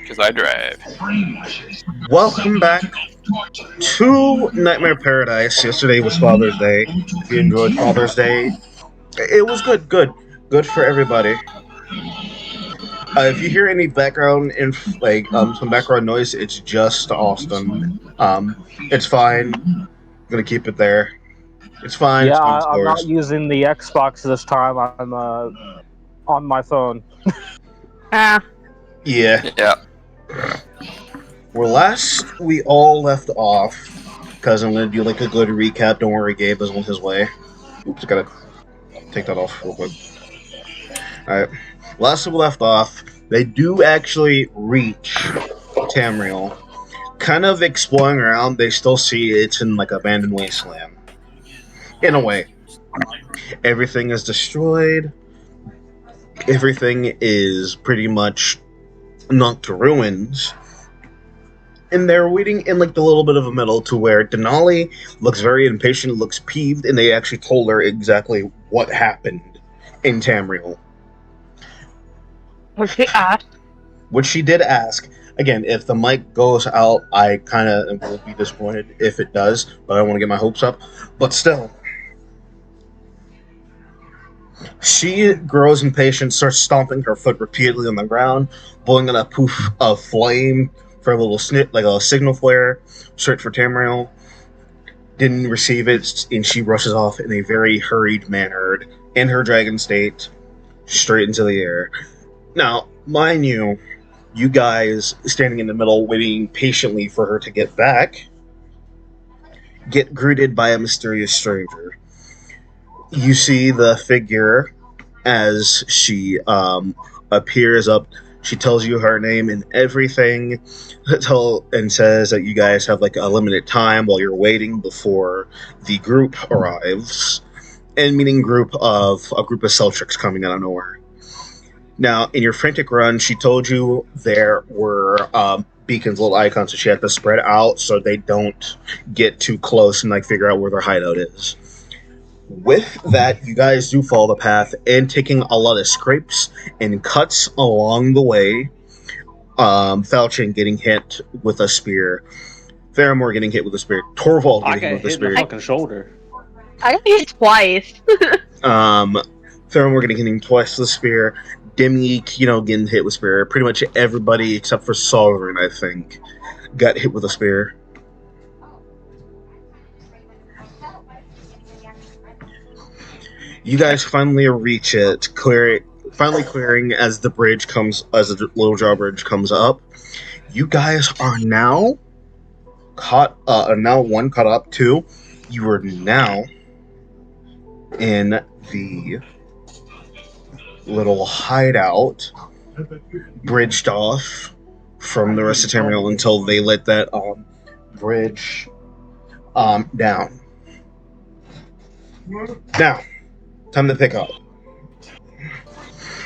Because I drive. Welcome back to Nightmare Paradise. Yesterday was Father's Day. If you enjoyed Father's Day, it was good for everybody. If you hear any background some background noise, it's just Austin. It's fine. I'm gonna keep it there. It's fine. Yeah, It's fine. It's I'm not yours. using the Xbox this time. I'm on my phone. Yeah. Yeah. Well, last we all left off, because I'm gonna do like a good recap. Don't worry, Gabe is on his way. Oops, I gotta take that off real quick. Alright. Last we left off, they do actually reach Tamriel. Kind of exploring around, they still see it's in like abandoned wasteland. In a way. Everything is destroyed. Everything is pretty much knocked to ruins. And they're waiting in like the little bit of a middle to where Denali looks very impatient, looks peeved, and they actually told her exactly what happened in Tamriel. Which she asked. Which she did ask. Again, if the mic goes out, I kind of will be disappointed if it does, but I don't want to get my hopes up. But still, she grows impatient, starts stomping her foot repeatedly on the ground, blowing in a poof of flame for a little snip, like a signal flare, straight for Tamriel. Didn't receive it, and she rushes off in a very hurried manner in her dragon state, straight into the air. Now, mind you, you guys standing in the middle, waiting patiently for her to get back, get greeted by a mysterious stranger. You see the figure as she appears up. She tells you her name and everything, and says that you guys have like a limited time while you're waiting before the group arrives. And meaning a group of Celtics coming out of nowhere. Now, in your frantic run, she told you there were beacons, little icons, so she had to spread out so they don't get too close and like figure out where their hideout is. With that, you guys do follow the path and taking a lot of scrapes and cuts along the way. Falchion getting hit with a spear. Faramore getting hit with a spear. Torvald getting hit with a spear. I got hit in the fucking shoulder. I got hit twice. Faramore getting hit twice with a spear. Demi, getting hit with a spear. Pretty much everybody except for Sovereign, I think, got hit with a spear. You guys finally reach it, finally clearing as the little drawbridge comes up. You guys are now caught up. Two, you are now in the little hideout, bridged off from the rest of Tamriel until they let that bridge down. Now, time to pick up.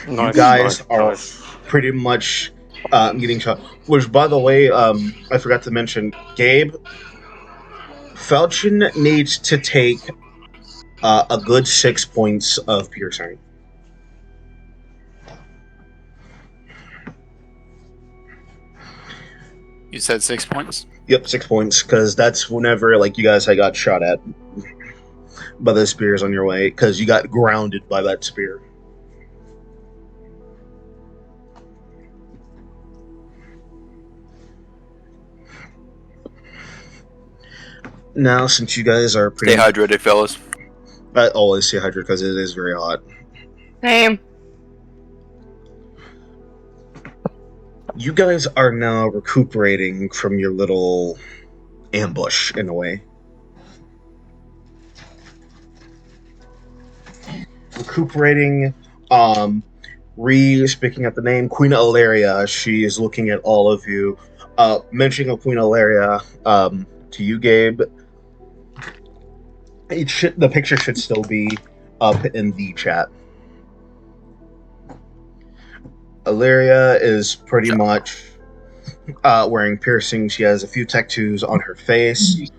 You guys are pretty much getting shot. Which, by the way, I forgot to mention, Gabe, Falchion needs to take a good 6 points of piercing. You said 6 points? Yep, 6 points, because that's whenever you guys had got shot at by the spears on your way, because you got grounded by that spear. Now, since you guys are pretty... Stay hydrated, fellas. I always stay hydrated because it is very hot. Same. You guys are now recuperating from your little ambush, in a way. Recuperating, speaking at the name, Queen Ilaria, she is looking at all of you. Mentioning of Queen Ilaria, to you, Gabe, the picture should still be up in the chat. Ilaria is pretty much wearing piercings. She has a few tattoos on her face.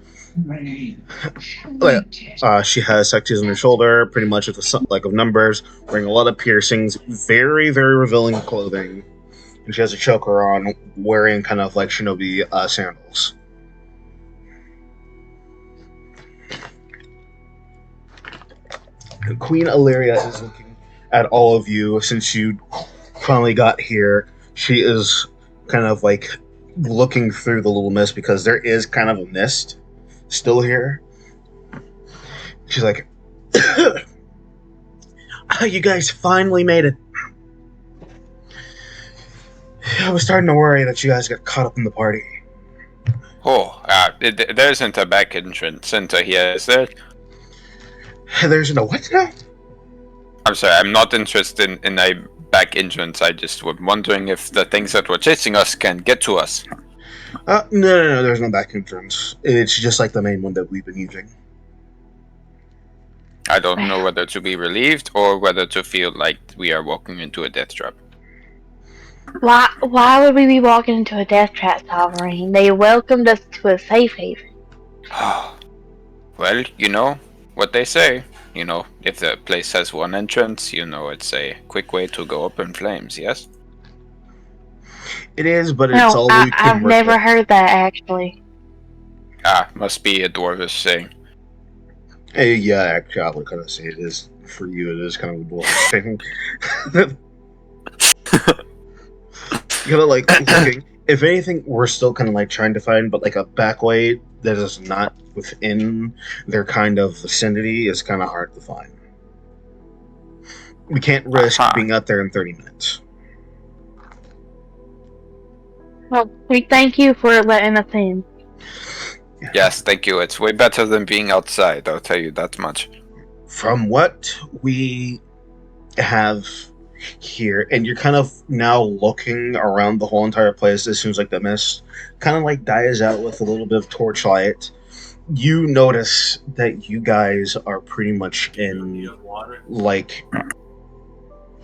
She has tattoos on her shoulder, pretty much with of numbers, wearing a lot of piercings, very, very revealing clothing, She has a choker on, wearing kind of like shinobi sandals. Queen Illyria is looking at all of you since you finally got here. She is kind of like looking through the little mist because there is kind of a mist still here. She's like, you guys finally made it. I was starting to worry that you guys got caught up in the party. Oh, there isn't a back entrance into here, is there? There's no what now? I'm sorry, I'm not interested in a back entrance. I just was wondering if the things that were chasing us can get to us. No, there's no back entrance. It's just like the main one that we've been using. I don't know whether to be relieved or whether to feel like we are walking into a death trap. Why would we be walking into a death trap, Sovereign? They welcomed us to a safe haven. Well, you know what they say. You know, if the place has one entrance, you know it's a quick way to go up in flames, yes? It is, but it's No, all we can I've work never with. heard that, actually. Must be a dwarvish saying. Yeah, actually, I would kind of say it is. For you, it is kind of a dwarf thing. Kind of like looking. If anything, we're still kind of like trying to find, but like a back way that is not within their kind of vicinity is kind of hard to find. We can't risk being out there in 30 minutes. Well, we thank you for letting us in. Yes, thank you. It's way better than being outside, I'll tell you that much. From what we have here, and you're kind of now looking around the whole entire place as soon as like the mist kind of like dies out with a little bit of torchlight, you notice that you guys are pretty much in like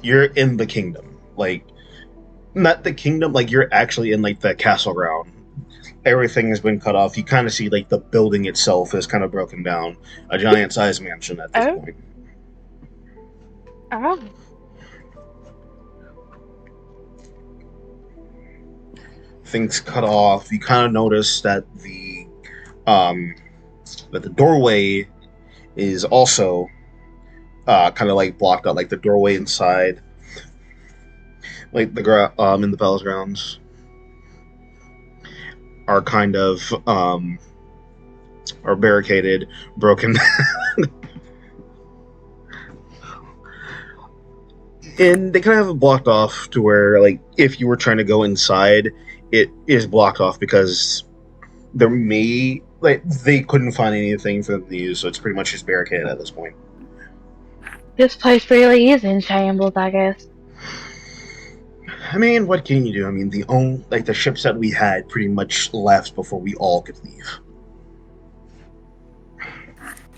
you're in the kingdom. Like not the kingdom, like you're actually in like the castle ground. Everything has been cut off. You kind of see like the building itself is kind of broken down. A giant sized mansion at this point. Oh. Things cut off. You kind of notice that the doorway is also kind of like blocked out, like the doorway inside, like the in the palace grounds are kind of are barricaded, broken. And they kind of have it blocked off to where, like, if you were trying to go inside, it is blocked off because there may, like, they couldn't find anything for them to use, so it's pretty much just barricaded at this point. This place really is in shambles, I guess. I mean, what can you do? I mean, the ships that we had pretty much left before we all could leave.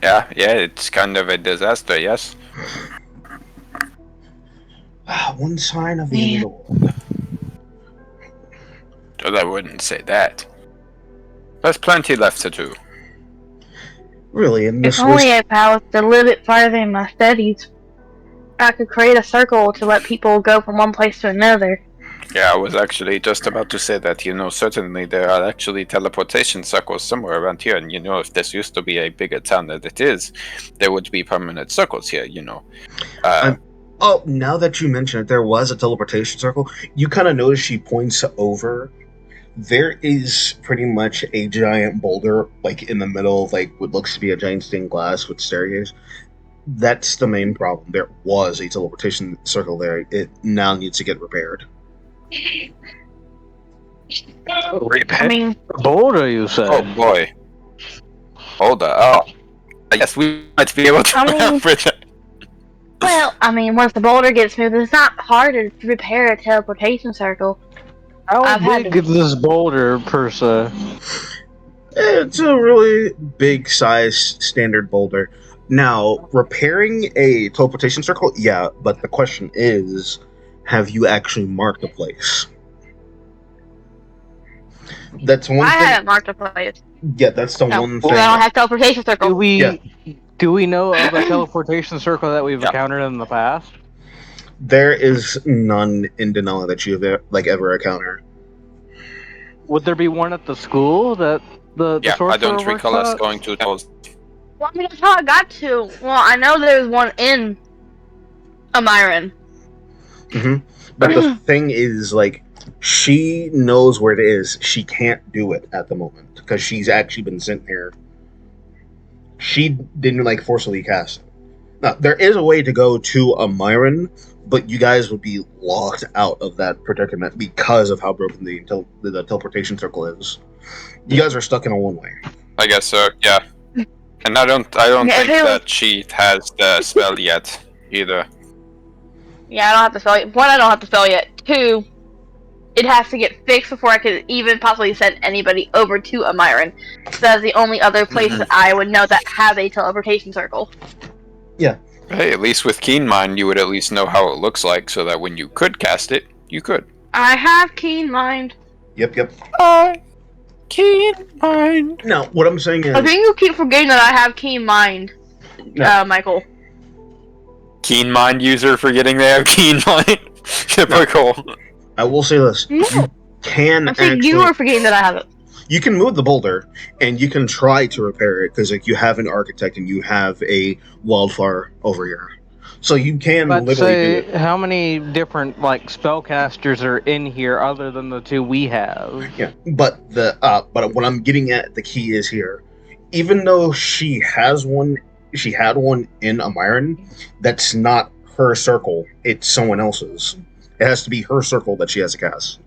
Yeah, it's kind of a disaster, yes? One sign of the end of the world. Well, I wouldn't say that. There's plenty left to do. Really, and If only if I was a little bit farther in my studies, I could create a circle to let people go from one place to another. Yeah, I was actually just about to say that, certainly there are actually teleportation circles somewhere around here, and if this used to be a bigger town than it is, there would be permanent circles here, Oh, now that you mention it, there was a teleportation circle. You kind of notice she points over. There is pretty much a giant boulder, like, in the middle of, like, what looks to be a giant stained glass with staircase. That's the main problem. There was a teleportation circle there. It now needs to get repaired. Repair? I mean, Boulder, you said? Oh, boy. Hold up. Oh. I guess we might be able to remember that. well, once the boulder gets smooth, it's not hard to repair a teleportation circle. How big is this boulder, per se? It's a really big size standard boulder. Now, repairing a teleportation circle, yeah, but the question is, have you actually marked the place? That's one I thing. haven't marked a place. Yeah, that's the one thing. I don't have teleportation circle. Do we know of a teleportation circle that we've encountered in the past? There is none in Denali that you've ever encountered. Would there be one at the school that the Yeah, I sorcerer don't works recall us at? going to those. Well, I mean, that's how I got to. Well, I know there's one in Amiron. But the thing is, like, she knows where it is. She can't do it at the moment because she's actually been sent here. She didn't like forcibly cast it. Now, there is a way to go to Amiron, but you guys would be locked out of that predicament because of how broken the teleportation circle is. You guys are stuck in a one-way. I guess so. Yeah, and I don't Yeah, think that she has the spell yet either. Yeah, I don't have to spell it. One, I don't have to spell yet. Two, it has to get fixed before I could even possibly send anybody over to Amiron. So that's the only other place that I would know that has a teleportation circle. Yeah. Hey, at least with Keen Mind, you would at least know how it looks like, so that when you could cast it, you could. I have Keen Mind. Yep. Keen Mind. Now, what I'm saying is... I think you keep forgetting that I have Keen Mind, Michael. Keen Mind user forgetting they have Keen Mind. Typical. I will say this. No. You can I think actually... you are forgetting that I have it. You can move the boulder, and you can try to repair it, because like, you have an architect and you have a wildfire over here. So you can Let's literally say, do it. how many different spellcasters are in here other than the two we have? Yeah, but what I'm getting at, the key is here. Even though she had one in Amiron, that's not her circle. It's someone else's. It has to be her circle that she has to cast.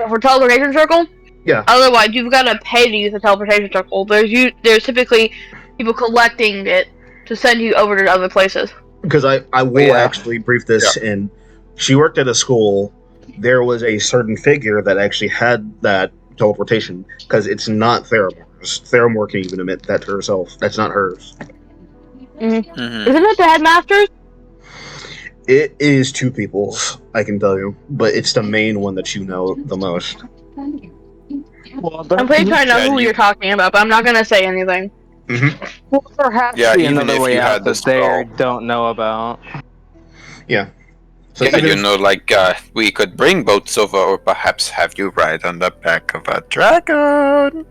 For teleportation circle? Yeah. Otherwise, you've got to pay to use the teleportation circle. There's typically people collecting it to send you over to other places. Because I will actually brief this in. She worked at a school. There was a certain figure that actually had that teleportation, because it's not Theramore's. Theramore can even admit that to herself. That's not hers. Isn't it the headmaster's? It is two people's, I can tell you. But it's the main one that you know the most. Well, I'm pretty sure I know who you're talking about, but I'm not going to say anything. Well, there has to be even another if way you out had that this they spell. don't know about. Yeah. So Yeah, even you if- know, we could bring boats over, or perhaps have you ride on the back of a dragon.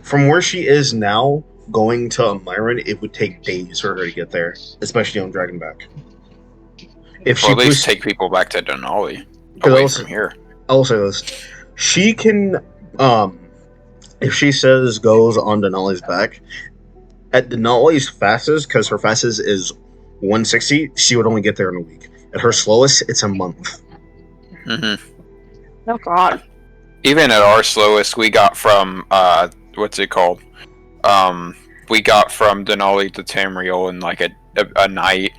from where she is now, going to Amiron, it would take days for her to get there, especially on Dragonback. If Or she at least pushed, take people back to Denali, Because away also- from here. I'll say this: she can, if she says goes on Denali's back, at Denali's fastest, because her fastest is 160, she would only get there in a week. At her slowest, it's a month. Oh God. Even at our slowest, we got from what's it called? We got from Denali to Tambriel in like a night.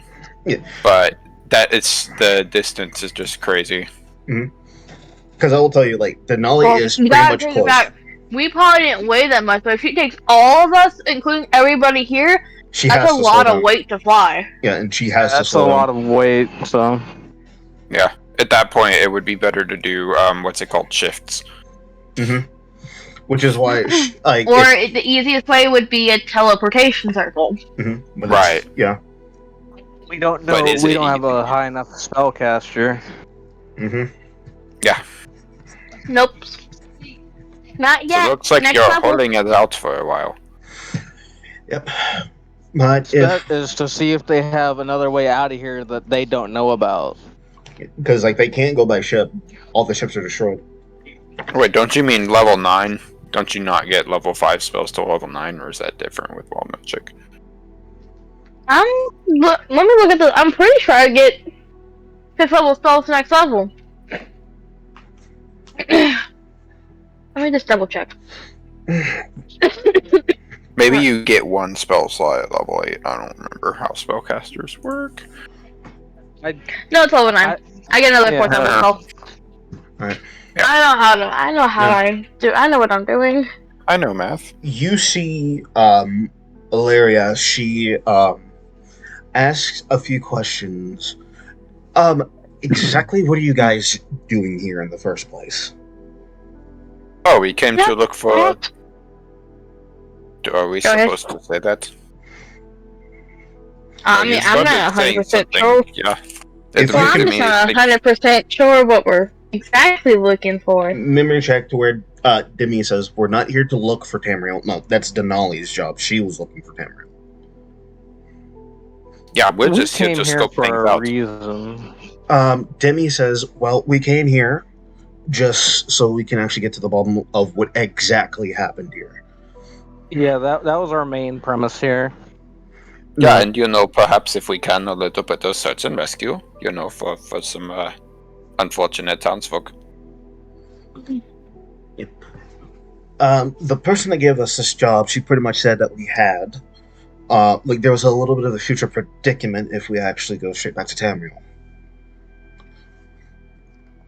Yeah. But the distance is just crazy. Because I will tell you, Denali is you pretty gotta much think close. about, we probably didn't weigh that much, but if she takes all of us, including everybody here, She that's has a to lot slow of down. weight to fly. Yeah, and she has to That's a slow lot down. of weight, so... Yeah. At that point, it would be better to do what's it called, shifts. Which is why, The easiest way would be a teleportation circle. Right. Yeah. We don't know. But is We it don't have easy? a high enough spellcaster. Yeah. Nope. Not So yet. it looks like Next you're level. holding it out for a while. Yep. But That is to see if they have another way out of here that they don't know about. because they can't go by ship, all the ships are destroyed. Wait, don't you mean level 9? Don't you not get level 5 spells till level 9, or is that different with Wall Magic? Let me look at the. I'm pretty sure I get 5th level spells next level. Let me just double check. Maybe you get one spell slot at level 8. I don't remember how spellcasters work. No, it's level 9. I get another 4th level spell. Alright. Yeah. I know how I do. I know what I'm doing. I know math. You see, Ilaria, she, asks a few questions. Exactly what are you guys doing here in the first place? Oh, we came to look for... What? Are we Go ahead. supposed to say that? I mean, You I'm started not saying 100% sure. something. Yeah. It If Well, you I'm really can just me not like 100% sure what we're exactly looking for. memory check to where Demi says, we're not here to look for Tamriel. No, that's Denali's job. She was looking for Tamriel. yeah, we're We just here came to here scope things for a out. reason. Demi says, well, we came here just so we can actually get to the bottom of what exactly happened here. Yeah, that was our main premise here. Yeah, Now, and perhaps if we can a little bit of search and rescue, for some unfortunate townsfolk. the person that gave us this job, she pretty much said that we had, there was a little bit of a future predicament if we actually go straight back to Tamriel.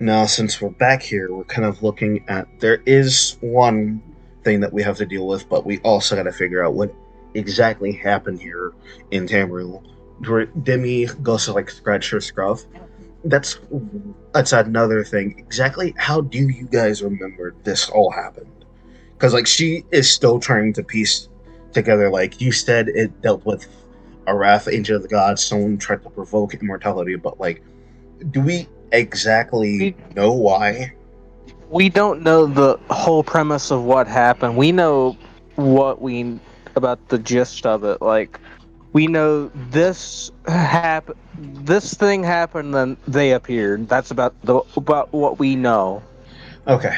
Now, since we're back here, we're kind of looking at, there is one thing that we have to deal with, but we also got to figure out what exactly happened here in Tamriel. Demi goes to scratch her scruff. That's another thing. Exactly how do you guys remember this all happened? Because she is still trying to piece together. Like you said, it dealt with a wrath, Angel of the Gods. Someone tried to provoke immortality, but do we exactly know why? We don't know the whole premise of what happened. We know about the gist of it. We know this thing happened, then they appeared. That's about what we know. Okay.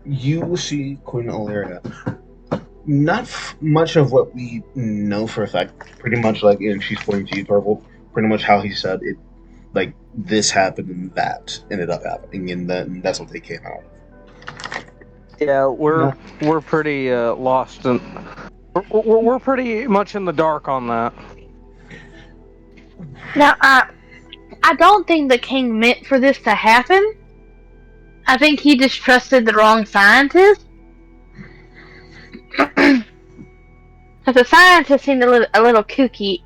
You see Queen Illyria. Not much of what we know for a fact. Pretty much and she's pointing to you, Torvald. Pretty much how he said it. This happened and that ended up happening, and then that's what they came out of. Yeah, we're pretty lost, and we're pretty much in the dark on that. Now, I don't think the king meant for this to happen. I think he just trusted the wrong scientist. Because the scientist seemed a little kooky.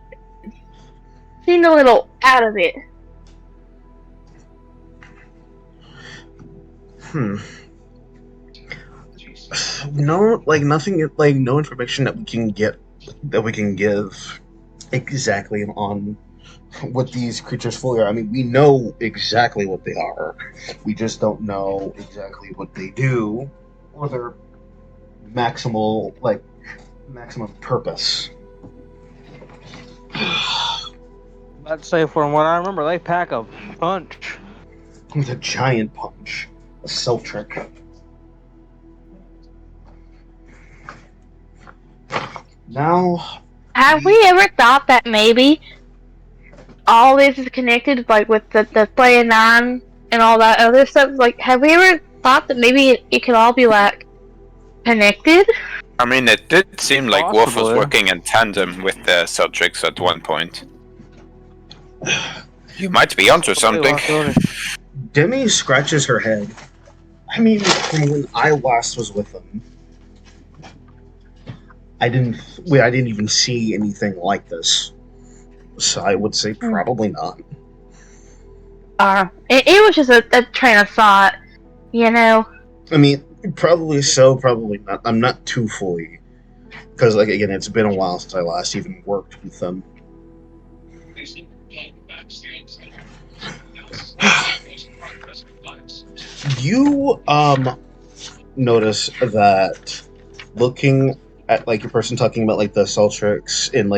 Seemed a little out of it. No, nothing, no information that we can give exactly on what these creatures fully are. I mean, we know exactly what they are. We just don't know exactly what they do or their maximum purpose. I'd say from what I remember, they pack a punch. With a giant punch. A self trick. Now, have we ever thought that maybe all this is connected, with the Play 9 and all that other stuff? Have we ever thought that maybe it could all be, connected? I mean, it did seem like Wolf was Possibly. working in tandem with the Celtics at one point. You might be onto something. Demi scratches her head. I mean, from when I last was with them, I didn't even see anything like this. So I would say probably not. It was just a train of thought, I mean, probably so, probably not. I'm not too fully, because again, it's been a while since I last even worked with them. You notice that looking at your person talking about the Celtics and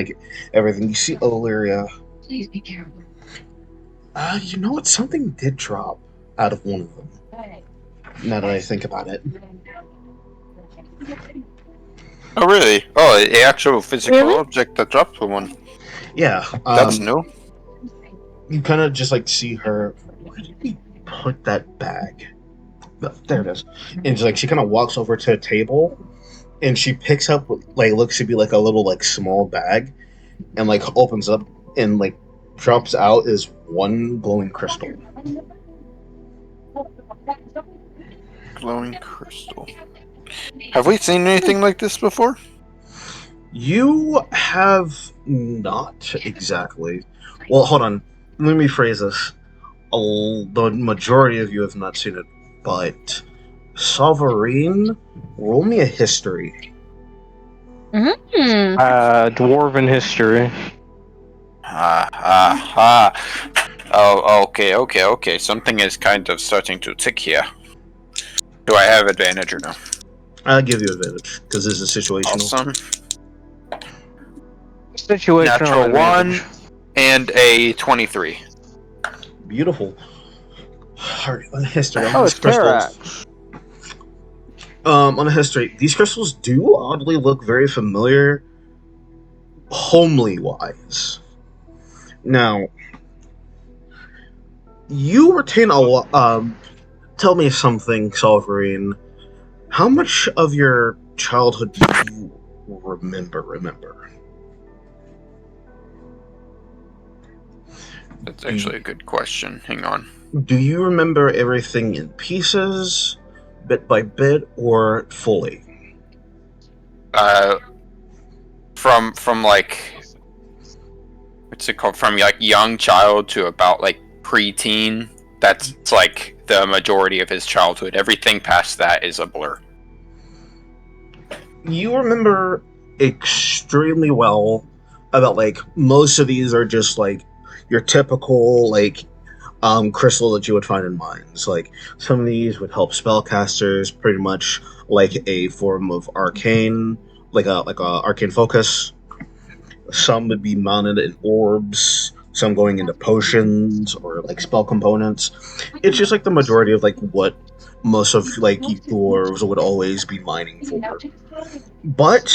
everything, you see Illyria. Please be careful. You know what? Something did drop out of one of them. Now that I think about it. Oh, really? Oh, an actual physical object that dropped from one. Yeah. That's new. You kind of just see her. Where did we put that bag? Oh, there it is. And she kind of walks over to a table, and she picks up what looks to be a little small bag, and opens up and drops out is one glowing crystal. Glowing crystal. Have we seen anything like this before? You have not exactly. Well, hold on. Let me rephrase this. The majority of you have not seen it, but Sovereign, roll me a history. Dwarven history. Oh, okay. Something is kind of starting to tick here. Do I have advantage or no? I'll give you advantage because this is situational. Awesome. Situational Natural advantage. 1 and a 23. Beautiful. Alright, on history. Oh, it's crystals. Terax. On a history, these crystals do oddly look very familiar, homely wise. Now, you retain a lot. Tell me something, Solverine. How much of your childhood do you remember? That's actually a good question. Hang on. Do you remember everything in pieces, bit by bit, or fully? From like, what's it called? From like young child to about like preteen. That's like the majority of his childhood. Everything past that is a blur. You remember extremely well about like most of these are just like your typical like crystal that you would find in mines. Like some of these would help spellcasters, pretty much like a form of arcane, like a arcane focus. Some would be mounted in orbs. Some going into potions or like spell components. It's just like the majority of like what most of like you dwarves would always be mining for. But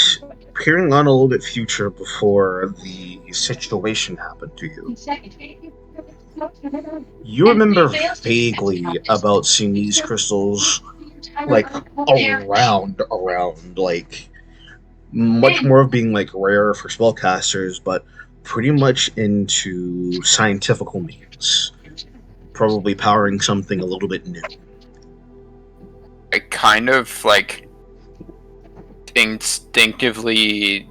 peering on a little bit future before the situation happened to you, you remember vaguely about seeing these crystals like around, like much more of being like rare for spellcasters, but pretty much into scientifical means. Probably powering something a little bit new. I kind of like instinctively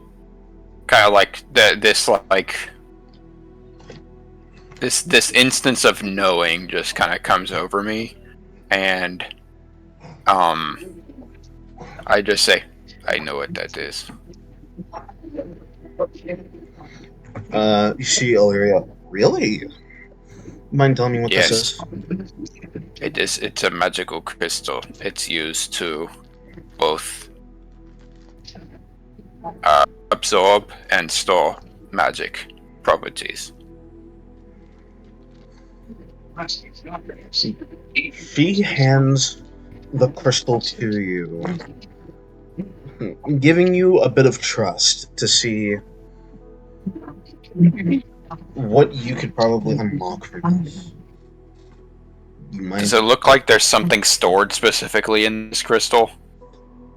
kind of like this instance of knowing just kind of comes over me, and I just say, I know what that is. You see Illyria, really? Mind telling me what Yes. this is? It's a magical crystal. It's used to both absorb and store magic properties. She hands the crystal to you, giving you a bit of trust to see what you could probably unlock for this. Does it look like there's something stored specifically in this crystal?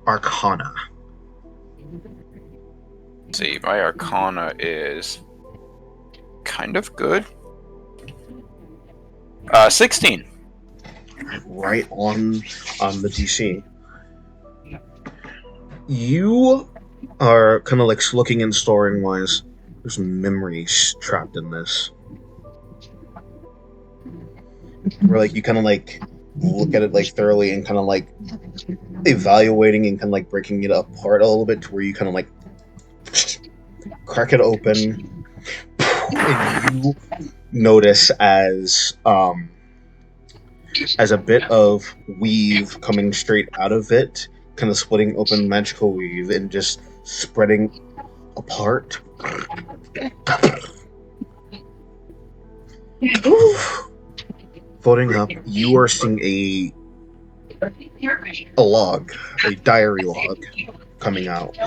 Arcana. Let's see, my Arcana is kind of good. 16. Right on the DC. You are kind of like looking and storing wise. There's memories trapped in this. Where like you kind of like look at it like thoroughly and kind of like evaluating and kind of like breaking it apart a little bit to where you kind of like crack it open, and you notice as a bit of weave coming straight out of it, kind of splitting open magical weave and just spreading apart. Floating up, you are seeing a log, a diary log coming out.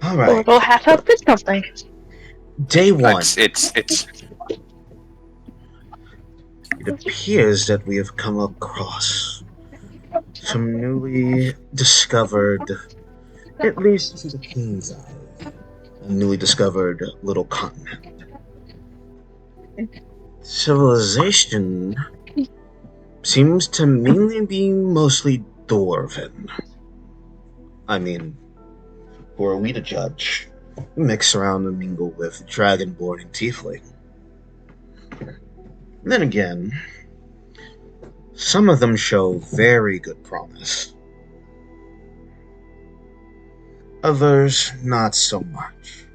All right. We'll have to put something. Day one. It's It appears that we have come across some newly discovered, at least to the king's eye, a newly discovered little continent. Civilization seems to mainly be mostly dwarven. I mean, who are we to judge? We mix around and mingle with dragonborn and tiefling. Then again, some of them show very good promise. Others, not so much.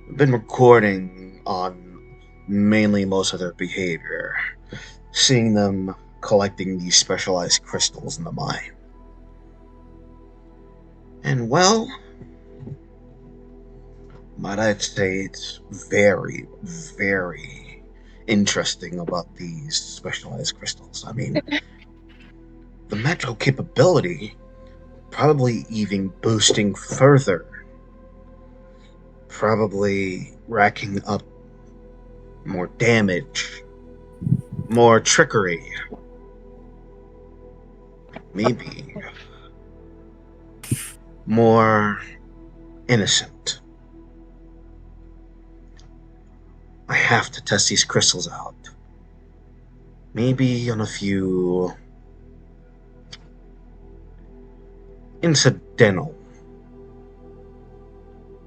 I've been recording on mainly most of their behavior, seeing them collecting these specialized crystals in the mine. And well, might I say it's very, very interesting about these specialized crystals. I mean, the mental capability probably even boosting further, probably racking up more damage, more trickery, maybe more innocent. I have to test these crystals out. Maybe on a few incidental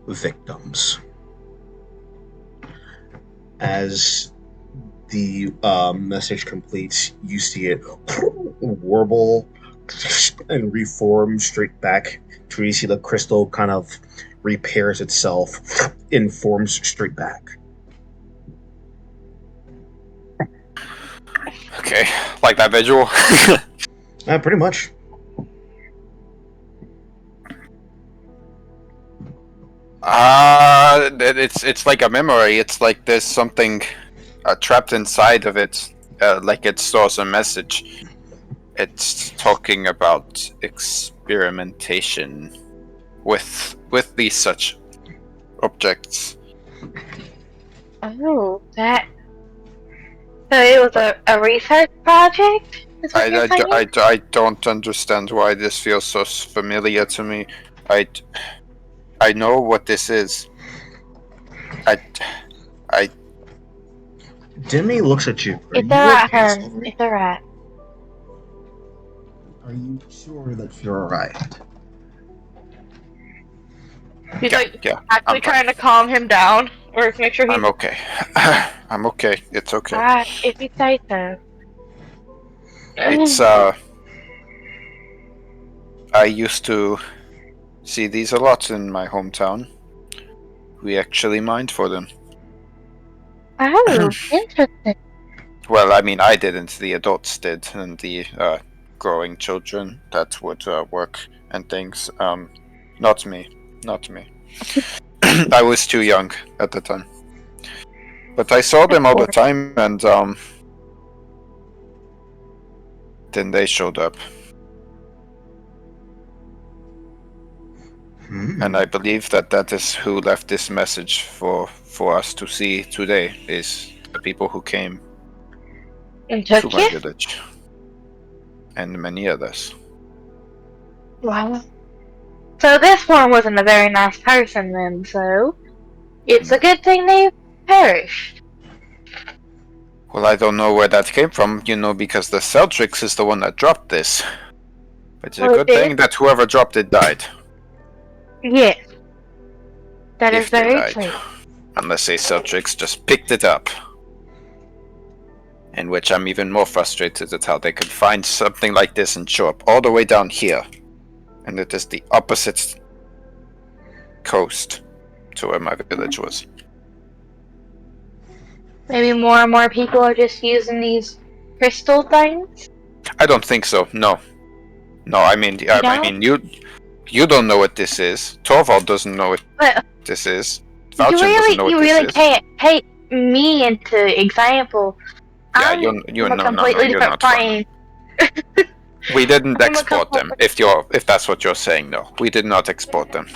victims. As the message completes, you see it warble and reform straight back to where you see the crystal kind of repairs itself and forms straight back. Okay, like that visual. Pretty much. It's like a memory. It's like there's something trapped inside of it, like it stores a message. It's talking about experimentation with these such objects. Oh, that. So it was a research project? Is what you're saying? I don't understand why this feels so familiar to me. I know what this is. Demi looks at you. It's alright, hun. It's alright. Are you sure that you're alright? He's yeah, actually trying to calm him down, or to make sure he's. I'm okay. I'm okay. It's okay. Alright, if you say so. It's I used to see these a lot in my hometown. We actually mined for them. Oh, interesting. Well, I mean, I didn't. The adults did, and the growing children that would work and things. Not me. Not me. I was too young at the time. But I saw them all the time, and then they showed up. And I believe that is who left this message for us to see today, is the people who came And to took my you? village. And many others. Wow. So this one wasn't a very nice person then, so it's a good thing they perished. Well, I don't know where that came from, because the Celtrix is the one that dropped this. It's a good thing that whoever dropped it died. Yes. That is If they very died. true. Unless a Celtrix just picked it up. In which I'm even more frustrated at how they could find something like this and show up all the way down here. And it is the opposite coast to where my village was. Maybe more and more people are just using these crystal things? I don't think so, no. No, I mean you don't know what this is. Torvald doesn't know what this is. Valchen doesn't know what you this really is. can't take me into example. Yeah, I'm you're from a completely you're different not plane. We didn't I'm a export them. If that's what you're saying, no, we did not export them.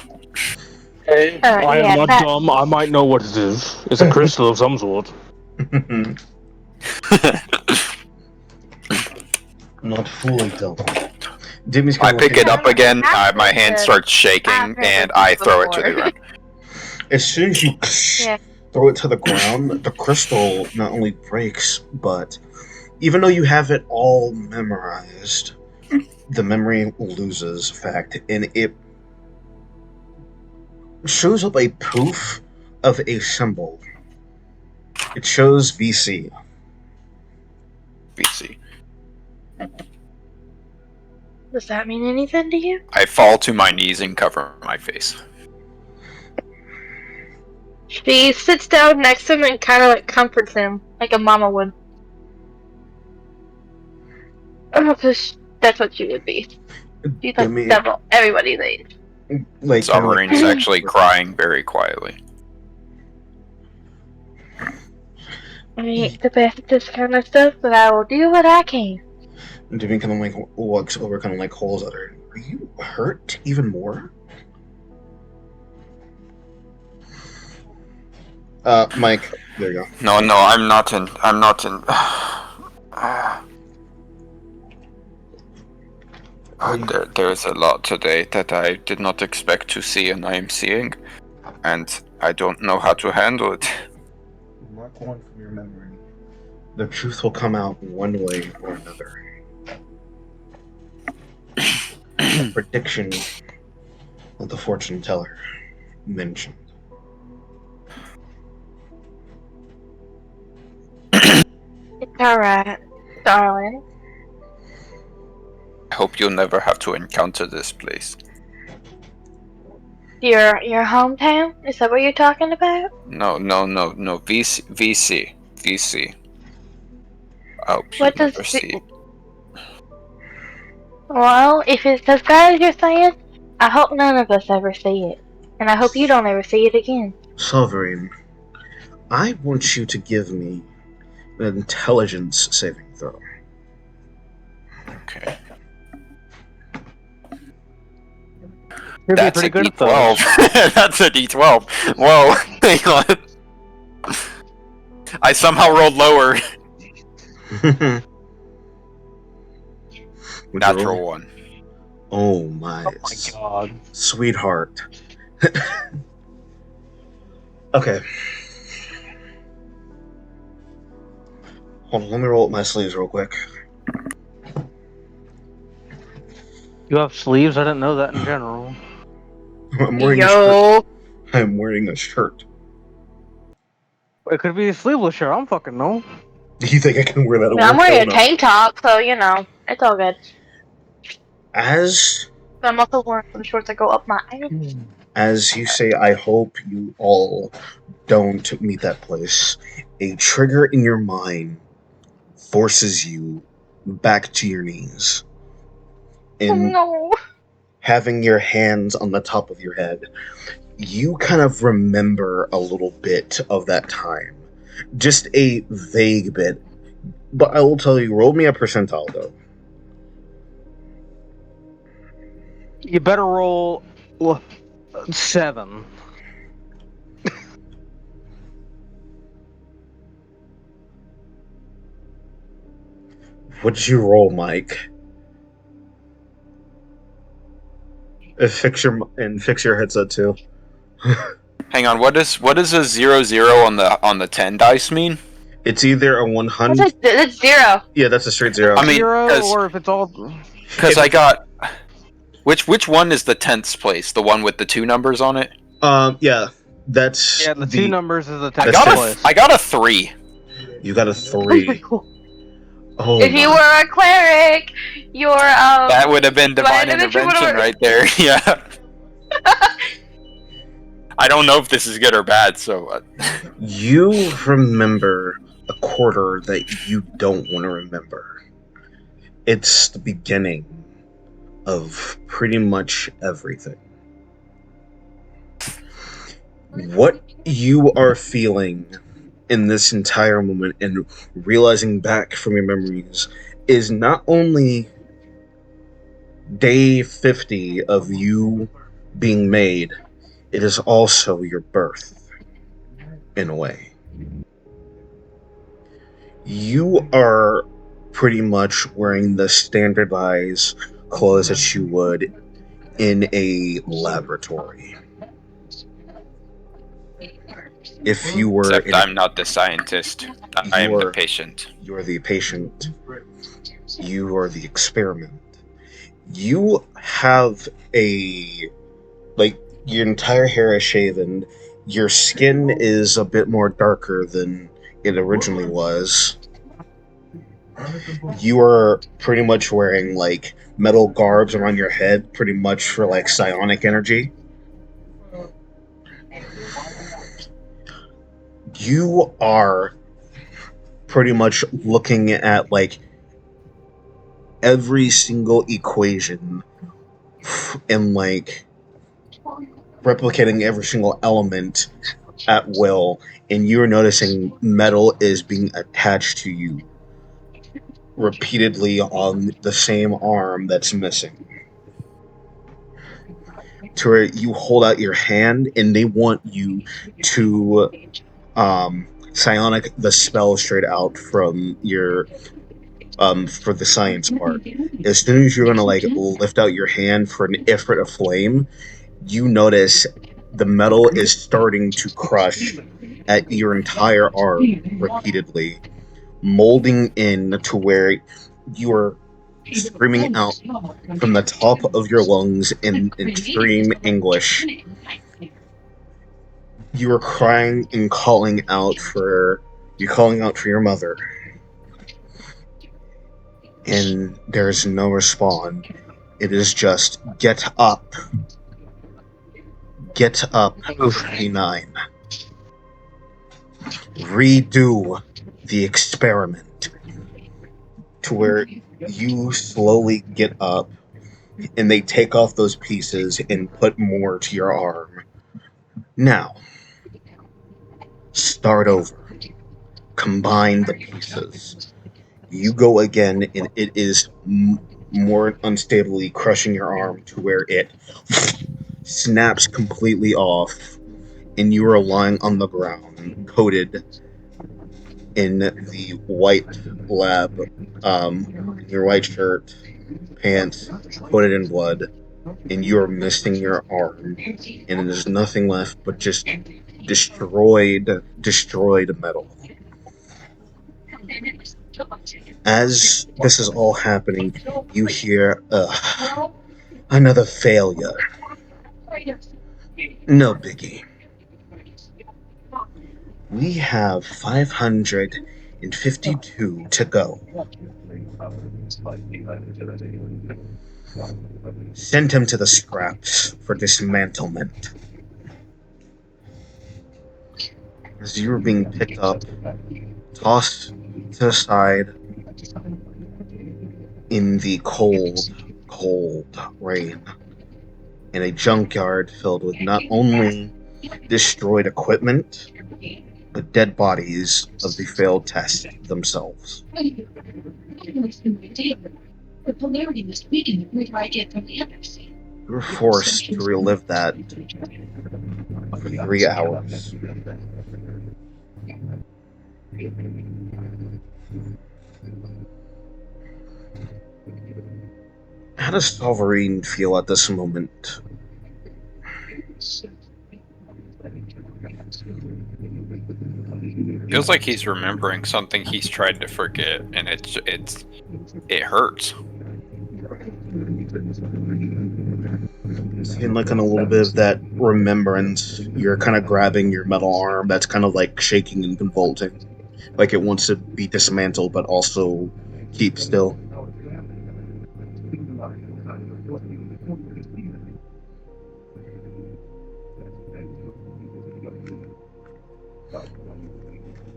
Hey, I am not dumb. I might know what it is. It's a crystal of some sort. Not fully dumb. Demi's I gonna pick look it at up again. I've My never hand heard- starts shaking, I've never and heard I this throw it to before. the ground. As soon as you Yeah. throw it to the ground, the crystal not only breaks, but even though you have it all memorized, the memory loses effect, and it shows up a proof of a symbol It shows VC. VC. Does that mean anything to you? I fall to my knees and cover my face. She sits down next to him and kind of like comforts him, like a mama would. Because that's what she would be. She's like devil, everybody's age. Like Submarine's actually crying very quietly. I ain't the best at this kind of stuff, but I will do what I can. And Devin kind of like walks over, kind of like calls at her. Are you hurt even more? Mike, there you go. No, I'm not in. There's a lot today that I did not expect to see, and I am seeing, and I don't know how to handle it. Mark one from your memory. The truth will come out one way or another. A prediction that the fortune teller mentioned. It's alright, darling. I hope you'll never have to encounter this place. Your hometown? Is that what you're talking about? No. VC. I hope you What does never see it. Well, if it's as bad as you're saying, I hope none of us ever see it. And I hope you don't ever see it again. Sovereign, I want you to give me an intelligence saving throw. Okay. You'd be pretty good at those. That's a D12. Whoa, hang on. I somehow rolled lower. Natural one. Oh my God. Sweetheart. Okay. Hold on, let me roll up my sleeves real quick. You have sleeves? I didn't know that in general. I'm wearing a shirt. Yo! I'm wearing a shirt. It could be a sleeveless shirt. I don't fucking know. Do you think I can wear that? I mean, I'm wearing a tank top, so you know, it's all good. As But I'm also wearing some shorts that go up my ass. As you say, I hope you all don't meet that place. A trigger in your mind forces you back to your knees. And No. having your hands on the top of your head, you kind of remember a little bit of that time. Just a vague bit. But I will tell you, roll me a percentile, though. You better roll 7. What did you roll, Mike? Fix your headset too. Hang on, what does a 0 on the 10 dice mean? It's either a 100. That's 0. Yeah, that's a straight 0. I mean, 0, or if it's all. Because I got which one is the 10th place? The one with the 2 numbers on it? Yeah, that's Yeah, the 2 numbers is the 10th place. I got a 3. You got a 3. Oh, if you were a cleric, you're That would have been divine intervention right there. Yeah. I don't know if this is good or bad, so. You remember a quarter that you don't want to remember. It's the beginning of pretty much everything. What you are feeling in this entire moment and realizing back from your memories is not only day 50 of you being made, it is also your birth, in a way. You are pretty much wearing the standardized clothes that you would in a laboratory. If you were... Except I'm not the scientist. I am the patient. You are the patient. You are the experiment. You have a... Like, your entire hair is shaven. Your skin is a bit more darker than it originally was. You are pretty much wearing like metal garbs around your head, pretty much for like psionic energy. You are pretty much looking at like every single equation and like replicating every single element at will, and you're noticing metal is being attached to you repeatedly on the same arm that's missing. To where you hold out your hand and they want you to psionic the spell straight out from your for the science part. As soon as you're gonna like lift out your hand for an ifrit of flame, you notice the metal is starting to crush at your entire arm repeatedly, molding in to where you are screaming out from the top of your lungs in extreme anguish. You are crying and calling out for your mother. And there's no response. It is just get up. Get up, 59. Redo the experiment. To where you slowly get up and they take off those pieces and put more to your arm. Now, start over. Combine the pieces. You go again, and it is more unstably crushing your arm to where it snaps completely off, and you are lying on the ground, coated in the white lab, your white shirt, pants, coated in blood, and you are missing your arm, and there's nothing left but just destroyed metal. As this is all happening, you hear, another failure. No biggie. We have 552 to go. Send him to the scraps for dismantlement. As you are being picked up, tossed to the side in the cold, cold rain, in a junkyard filled with not only destroyed equipment, but dead bodies of the failed test themselves. The polarity must weaken the greater I get from the others. You were forced to relive that for 3 hours. How does Solverine feel at this moment? Feels like he's remembering something he's tried to forget, and it hurts. Seeing like in a little bit of that remembrance, you're kind of grabbing your metal arm that's kind of like shaking and convulsing, like it wants to be dismantled but also keep still.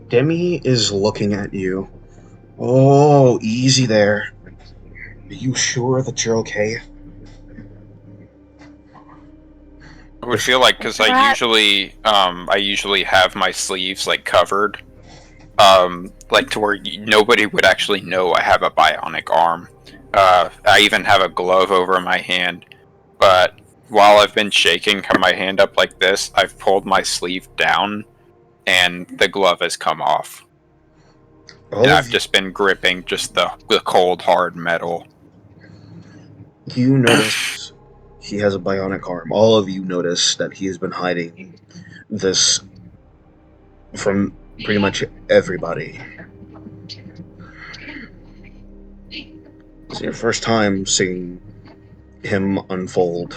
Demi is looking at you. Oh, easy there. Are you sure that you're okay? I would feel like, because I usually have my sleeves like covered, like to where nobody would actually know I have a bionic arm. I even have a glove over my hand, but while I've been shaking my hand up like this, I've pulled my sleeve down, and the glove has come off. And I've just been gripping just the cold, hard metal. You notice he has a bionic arm. All of you notice that he has been hiding this from pretty much everybody. It's your first time seeing him unfold.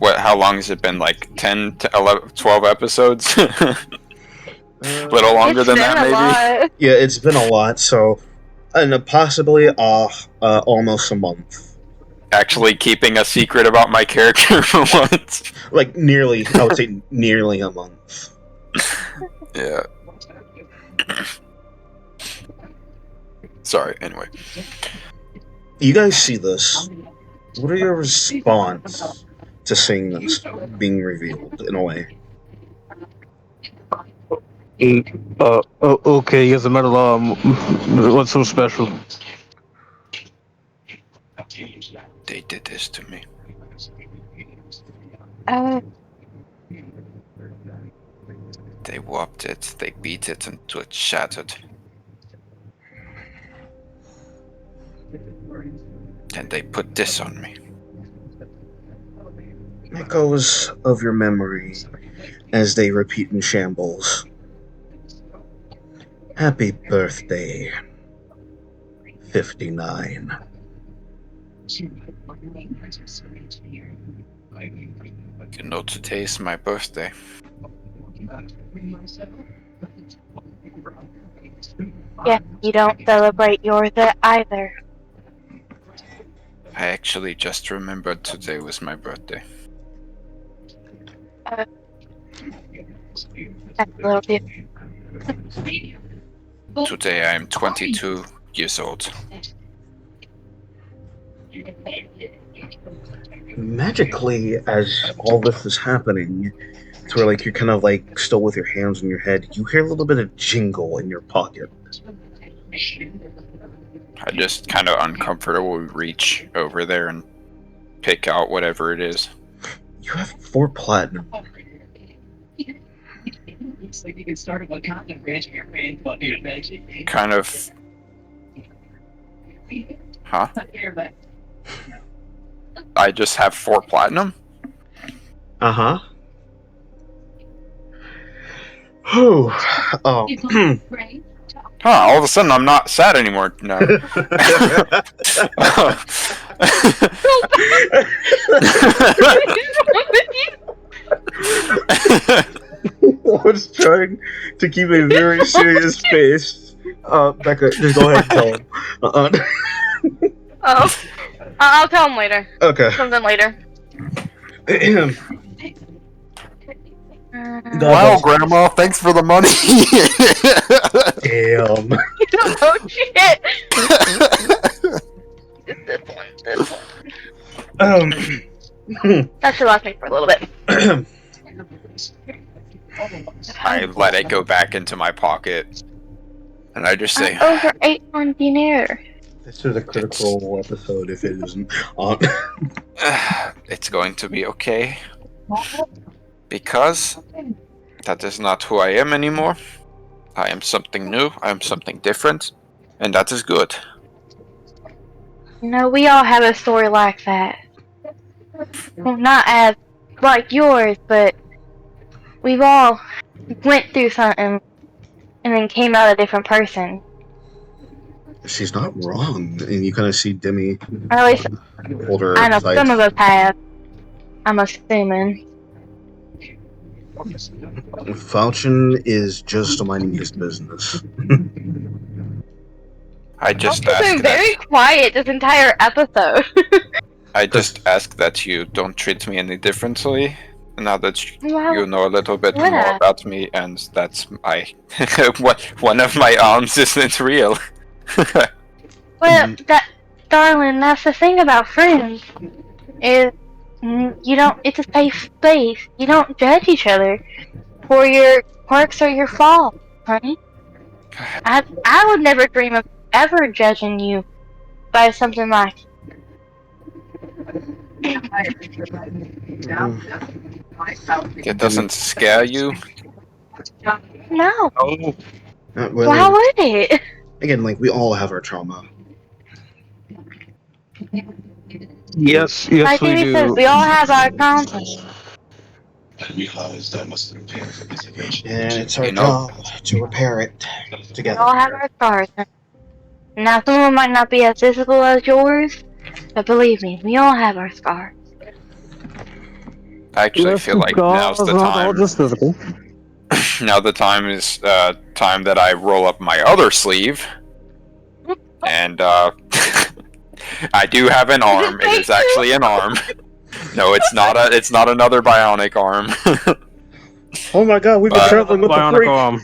How long has it been? Like 10 to 11, 12 episodes? A little longer It's than been that, a maybe. lot. Yeah, it's been a lot. So, and possibly almost a month. Actually, keeping a secret about my character for once. Like nearly, I would say nearly a month. Yeah. Sorry. Anyway, You guys see this? What are your response to seeing this being revealed in a way? Okay, yes, I'm at alarm. What's so special? they did this to me. They whopped it. They beat it until it shattered. And they put this on me. Echoes of your memory as they repeat in shambles. Happy birthday, 59. You know, today is my birthday. Yeah, you don't celebrate yours either. I actually just remembered today was my birthday. That's a little different. Today I am 22 years old. Magically, as all this is happening, to where like you're kind of like still with your hands on your head, you hear a little bit of jingle in your pocket. I just kind of uncomfortably reach over there and pick out whatever it is. You have 4 platinum. Looks like you can start a content ranch here, man. Kind of. Huh? I just have 4 platinum? Uh-huh. Whew. Oh. Huh, all of a sudden I'm not sad anymore. No. I was trying to keep a very serious face. Becca, just go ahead and tell him. Oh, I'll tell him later. Okay. Something later. Wow, Grandma, thanks for the money. Damn. Oh shit! This one. That should last me for a little bit. I let it go back into my pocket, and I just say, Over 8 dinner. This is a critical episode if it isn't. it's going to be okay. Because that is not who I am anymore. I am something new, I am something different, and that is good. You know, we all have a story like that. Well, not as like yours, but we've all went through something and then came out a different person. She's not wrong. And you kind of see Demi Or at least hold her I know like, some of us have. I'm assuming. Falchion is just minding his business. I just I've been ask very that. quiet this entire episode. I just ask that you don't treat me any differently. Now that Well, you know a little bit would more I? about me, and that's my one of my arms isn't real. Well, darling, that's the thing about friends. Is you don't. It's a safe space. You don't judge each other for your quirks or your faults, honey. I would never dream of ever judging you by something like. It doesn't scare you. No. Well, Why would it? again, like, we all have our trauma. Yes, Like we Amy says, do. we all have our traumas. And it's our You know- job to repair it We together. all have our scars. Now, some of them might not be as visible as yours, but believe me, we all have our scars. I actually feel like now's the not all time. just physical. now the time is time that I roll up my other sleeve, and I do have an arm. It is actually an arm. No, it's not a. It's not another bionic arm. Oh my god, we've been traveling with the Bionic freak. arm.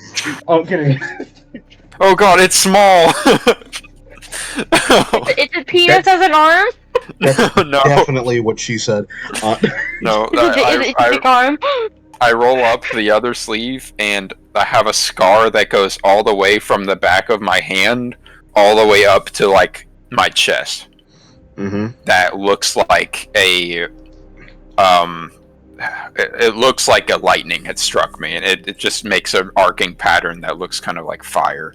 Oh, I'm kidding. Oh god, it's small. It's a penis as an arm? That's No. definitely what she said. No, It's a big arm? I roll up the other sleeve, and I have a scar that goes all the way from the back of my hand all the way up to like my chest. Mm-hmm. That looks like a it looks like a lightning had struck me, and it just makes an arcing pattern that looks kind of like fire.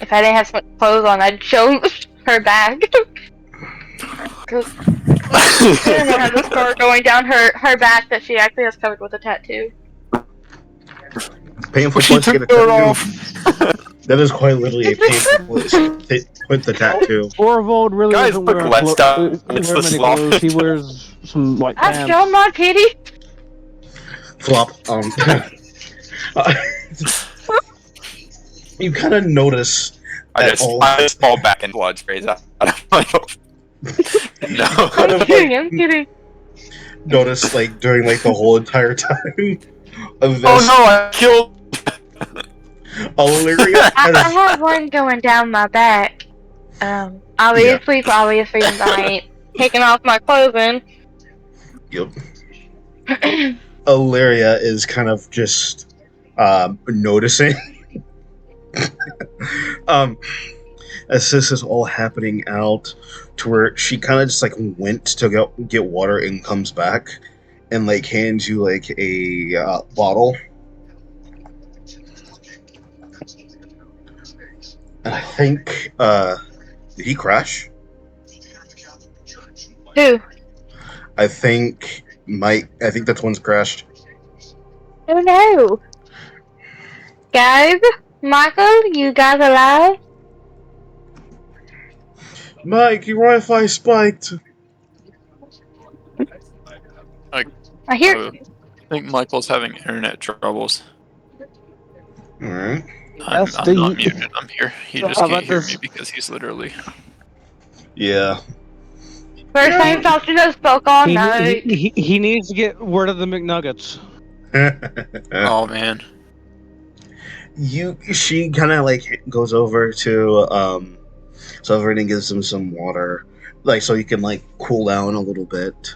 If I didn't have so much clothes on, I'd show her back. Because I don't have the scar going down her back that she actually has covered with a tattoo. Painful She place to took get a it tattoo. off. That is quite literally a painful place to put the tattoo. Orvold really Guys, doesn't look, wear, let's stop. It's wear the many sloth. clothes. He wears some like That's pants. John my pity. Flop. You kind of notice I at just fall back and blood sprays out of my nose. No. kind I'm of kidding, like I'm kidding. notice like during like the whole entire time of this. Oh no! I killed. Illyria I has have one going down my back. Obviously, for obvious reasons, I ain't taking off my clothing. Yep. Illyria is kind of just noticing as this is all happening out to where she kind of just like went to go get water and comes back and like hands you like a bottle. And I think did he crash? Who? I think that one's crashed. Oh no. Guys? Michael, you guys alive? Mike, your Wi-Fi spiked. I hear. I think Michael's having internet troubles. Alright. I'm That's not the- muted. I'm here. He just How can't about hear this? me because he's literally. Yeah. First time Falcon has spoke all He, night. he needs to get word of the McNuggets. Oh man. She kind of like goes over to Sovereign and gives him some water, like so he can like cool down a little bit.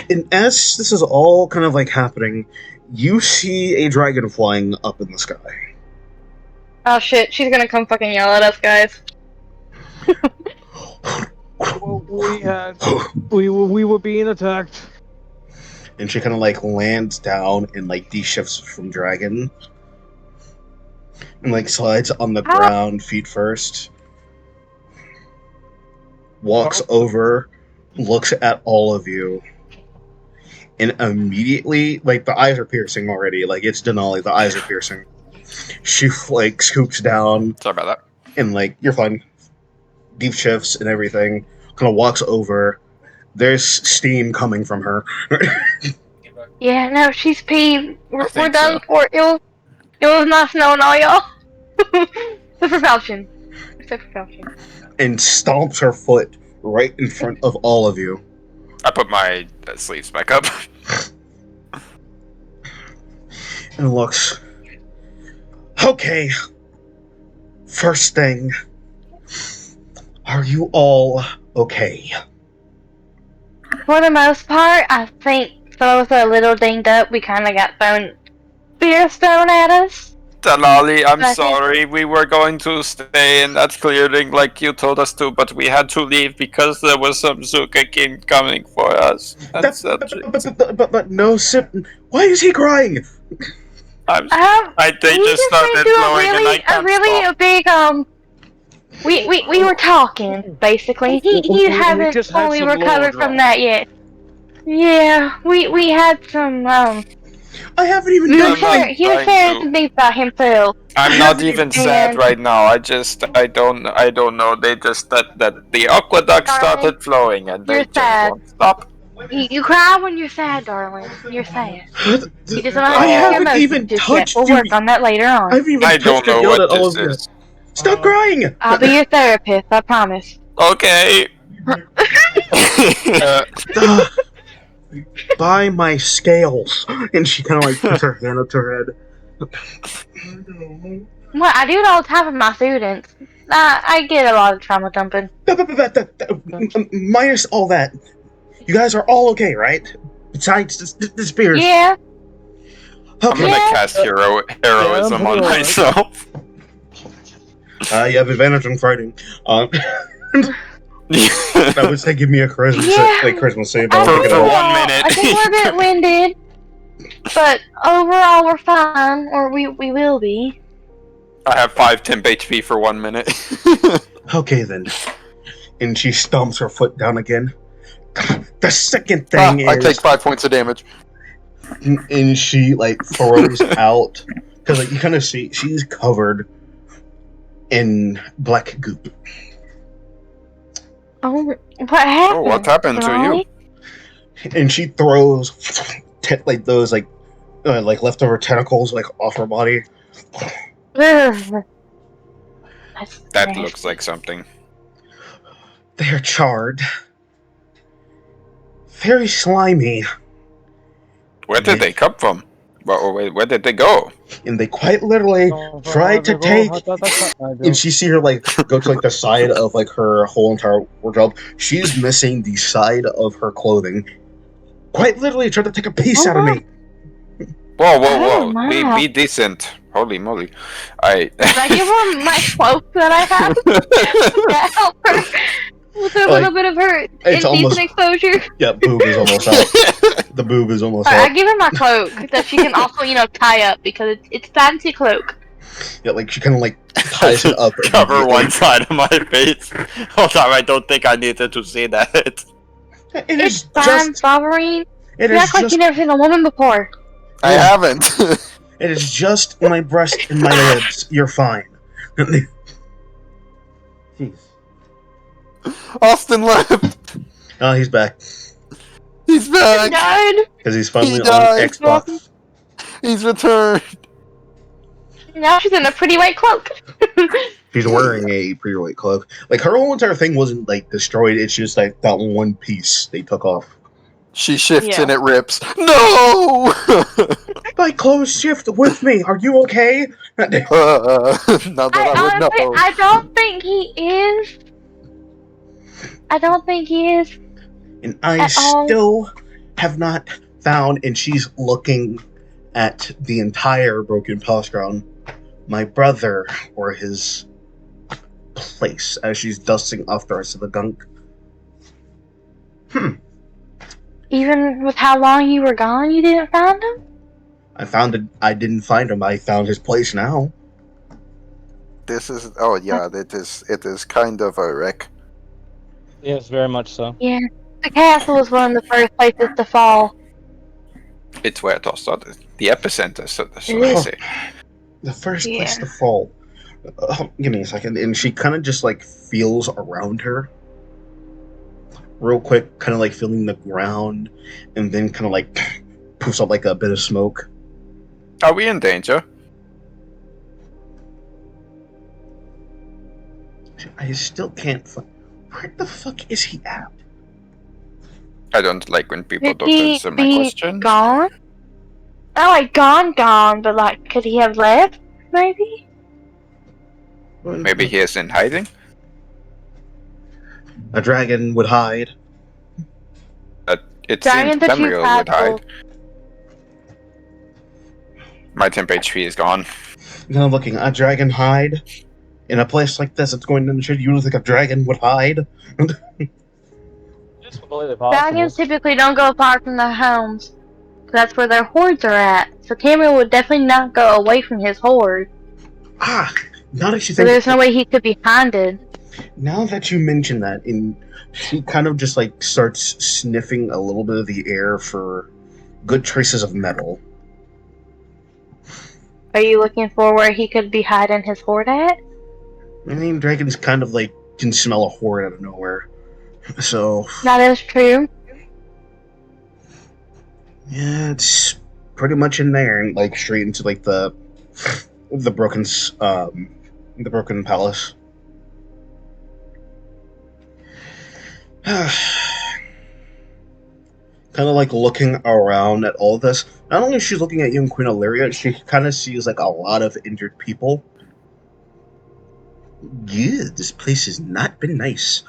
And as this is all kind of like happening, you see a dragon flying up in the sky. Oh shit, she's gonna come fucking yell at us, guys. We were being attacked. And she kind of like lands down and like de-shifts from dragon. And like slides on the ground, feet first. Walks over, looks at all of you. And immediately, like the eyes are piercing already. Like it's Denali, the eyes are piercing. She like scoops down Sorry about that. and like you're fine. Deep shifts and everything. Kind of walks over. There's steam coming from her. Yeah, no, she's peeved. We're think done so. for it. It was nice knowing all y'all. Except for Falchion. And stomps her foot right in front of all of you. I put my sleeves back up. And looks. Okay. First thing. Are you all okay? For the most part, I think those are a little dinged up. We kind of got spears thrown at us. Dalali, I'm Okay. sorry. We were going to stay in that clearing like you told us to, but we had to leave because there was some Zuka king coming for us. But no sip. Why is he crying? They We just started went through flowing and I can't stop. We were talking basically. He We hasn't just had fully some recovered lore from drop. that yet. Yeah, we had some I haven't even I'm done not my. he was trying sharing to. some things about himself. I'm not even sad And- right now. I don't know. They just that the aqueduct Darling, started flowing and they you're just sad. won't stop. You cry when you're sad, darling. You're sad. You just don't I have your haven't even emotions just yet. touched We'll you. work on that later on. I've even I touched don't and know yelled what at all this of you. is. Stop crying! I'll be your therapist, I promise. Okay. Buy my scales. And she kind of like puts her hand up to her head. Well, I do it all the time with my students. I get a lot of trauma dumping. Minus all that. You guys are all okay, right? Besides the spears. Yeah. I'm Okay. gonna Yeah. cast heroism on alright. myself. You have advantage on fighting. I would say give me a charisma, Yeah. charisma save. I I'll think pick it For up. 1 minute. I think we're a bit winded, but overall we're fine, or we will be. I have 5 temp HP for 1 minute. Okay then. And she stomps her foot down again. The second thing I is, take 5 points of damage. and she like throws out because like you kind of see she's covered in black goop. Oh, what happened? Oh, what happened to you? And she throws like those like leftover tentacles like off her body. Ugh. That nasty. looks like something. They're charred, very slimy, Where did they come from? Where did they go? and they quite literally tried to take. And she see her like go to like the side of like her whole entire wardrobe. She's missing the side of her clothing. Quite literally tried to take a piece out of me. Whoa, Oh, wow. Be decent. Holy moly. Can I give her my cloak that I have? Would that help her with a little bit of her it's almost- indecent exposure? Yeah, boob is almost out. The boob is almost Alright, I out. give her my cloak that she can also, tie up because it's fancy cloak. Yeah, like she kind of like ties it up. Cover immediately. one side of my face. Hold on, I don't think I needed to see that. It It's is fine, just. Wolverine. It You is act like just. you never seen a woman before. I haven't. It is just my breast and my lips. You're fine. Jeez. Austin left. Oh, he's back He's back. Died. because he's finally He on died. Xbox. He's returned. Now she's in a pretty white cloak. She's wearing a pretty white cloak. Like her whole entire thing wasn't like destroyed. It's just like that one piece they took off. She shifts Yeah. and it rips. No. My clothes shift with me. Are you okay? Now that I would honestly, know. I don't think he is. I don't think he is. And I At all. still have not found. And she's looking at the entire broken palace ground. My brother or his place as she's dusting off the rest of the gunk. Even with how long you were gone, you didn't find him? I found it. I didn't find him. I found his place now. This is. Oh yeah, it is. It is kind of a wreck. Yes, very much so. Yeah. The castle was one of the first places to fall. It's where it all started. The epicenter, so I is. say. The first Yeah. place to fall. Give me a second. And she kind of just like feels around her. Real quick, kind of like feeling the ground. And then kind of like poofs up like a bit of smoke. Are we in danger? I still can't find. Where the fuck is he at? I don't like when people Could don't he answer my be questions. gone? Not like gone, but like, could he have left? Maybe? Maybe he is in hiding? A dragon would hide. It Dragons seems are too Tambriel would fragile. hide. My temp HP is gone. Now I'm looking. A dragon hide? In a place like this, it's going in the shade. You don't think a dragon would hide? It's completely possible. Dragons typically don't go far from their homes. That's where their hordes are at. So Tamriel would definitely not go away from his horde. Ah, now that you So think. there's no way he could be hunted. Now that you mention that, and she kind of just like starts sniffing a little bit of the air for good traces of metal. Are you looking for where he could be hiding his horde at? I mean, dragons kind of like can smell a horde out of nowhere. So, That is true. Yeah, it's pretty much in there, and like straight into like the broken the broken palace. Kind of like looking around at all this. Not only is she looking at you and Queen Illyria, she kind of sees like a lot of injured people. Yeah, this place has not been nice.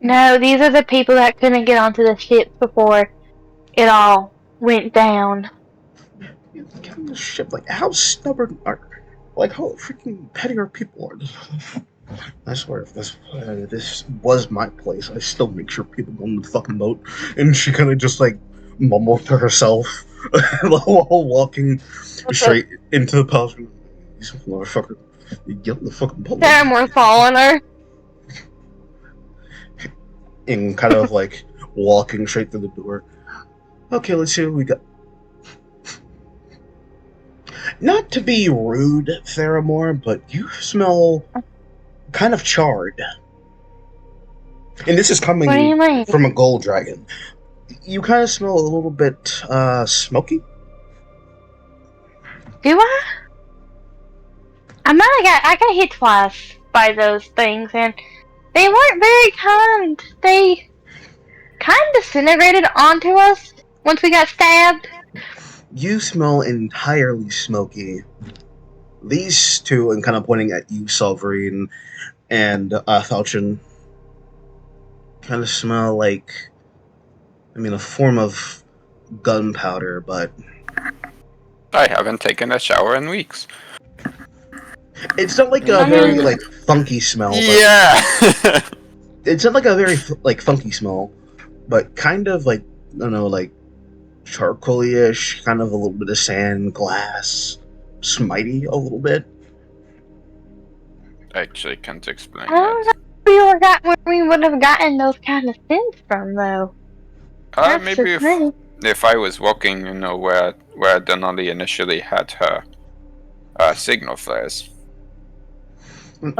No, these are the people that couldn't get onto the ships before it all went down. Get on the ship. Like, how stubborn are? Like, how freaking petty are people? I swear, if this was my place, I still make sure people go on the fucking boat. And she kind of just like mumbled to herself while walking straight into the palace. These motherfucker, you get on the fucking boat. Paramore following her. And kind of like walking straight through the door. Okay, let's see what we got. Not to be rude, Theramore, but you smell kind of charred. And this is coming What do you mean? from a gold dragon. You kind of smell a little bit smoky. Do I? I got hit twice by those things, and they weren't very kind. They kind of disintegrated onto us once we got stabbed. You smell entirely smoky. These two, and kind of pointing at you, Solverine and Falchion, kind of smell like, I mean, a form of gunpowder, but I haven't taken a shower in weeks. it's not like a very like funky smell. But Yeah. it's not like a very like funky smell, but kind of like, I don't know, like charcoaly-ish, kind of a little bit of sand, glass, smitey a little bit. I actually can't explain I don't know where we would have gotten those kind of scents from, though. that. That's Maybe just me. if I was walking, where Denali initially had her signal flares. No,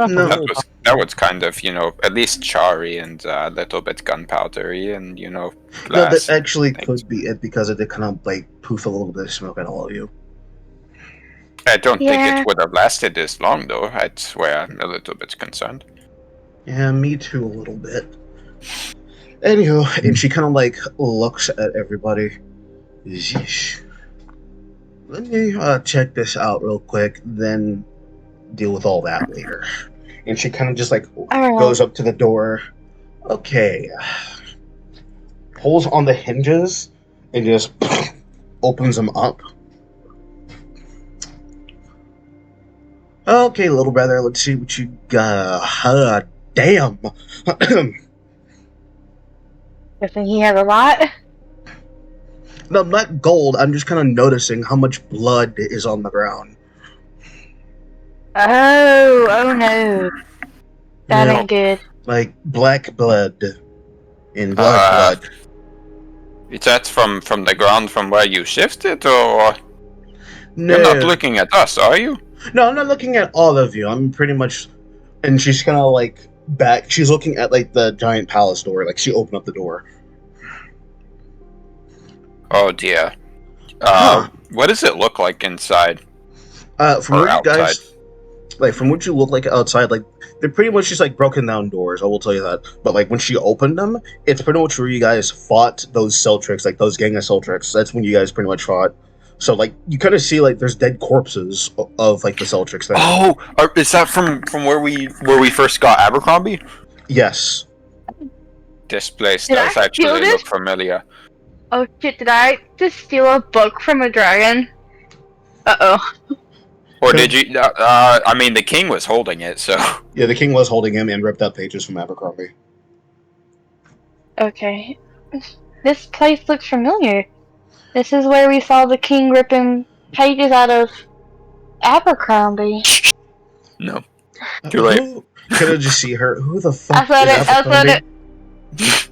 That was kind of, at least charry and a little bit gunpowdery and, no, glass. that actually things. could be it because it did kind of like poof a little bit of smoke at all of you. I don't think Yeah. it would have lasted this long, though. That's where I'm a little bit concerned. Yeah, me too, a little bit. Anywho, and she kind of like looks at everybody. Yeesh. Let me check this out real quick, then deal with all that later. And she kind of just like Alright. goes up to the door. Okay. Pulls on the hinges and just opens them up. Okay, little brother, let's see what you got. Damn. Guessing he has a lot. No, not gold. I'm just kind of noticing how much blood is on the ground. Oh no. That Yeah. ain't good. Like black blood and blood. Is that from the ground from where you shifted, or No, you're not looking at us, are you? no, I'm not looking at all of you. I'm pretty much, and she's kind of like back. She's looking at like the giant palace door. Like she opened up the door. Oh dear. Huh. What does it look like inside? From Or what you guys, outside. like from what you look like outside, like they're pretty much just like broken down doors. I will tell you that. But like when she opened them, it's pretty much where you guys fought those Celtrics, like those gang of Celtrics. That's when you guys pretty much fought. So like you kind of see like there's dead corpses of like the Celtrics there. Oh, is that from where we first got Abercrombie? Yes. This place Did I does steal actually this? look familiar. Oh shit, did I just steal a book from a dragon? Uh-oh. Or did you? I mean, the king was holding it, so. Yeah, the king was holding him and ripped up pages from Abercrombie. Okay. This place looks familiar. This is where we saw the king ripping pages out of Abercrombie. No. Too late. Could I just see her? Who the fuck I said is it, I said Abercrombie? it.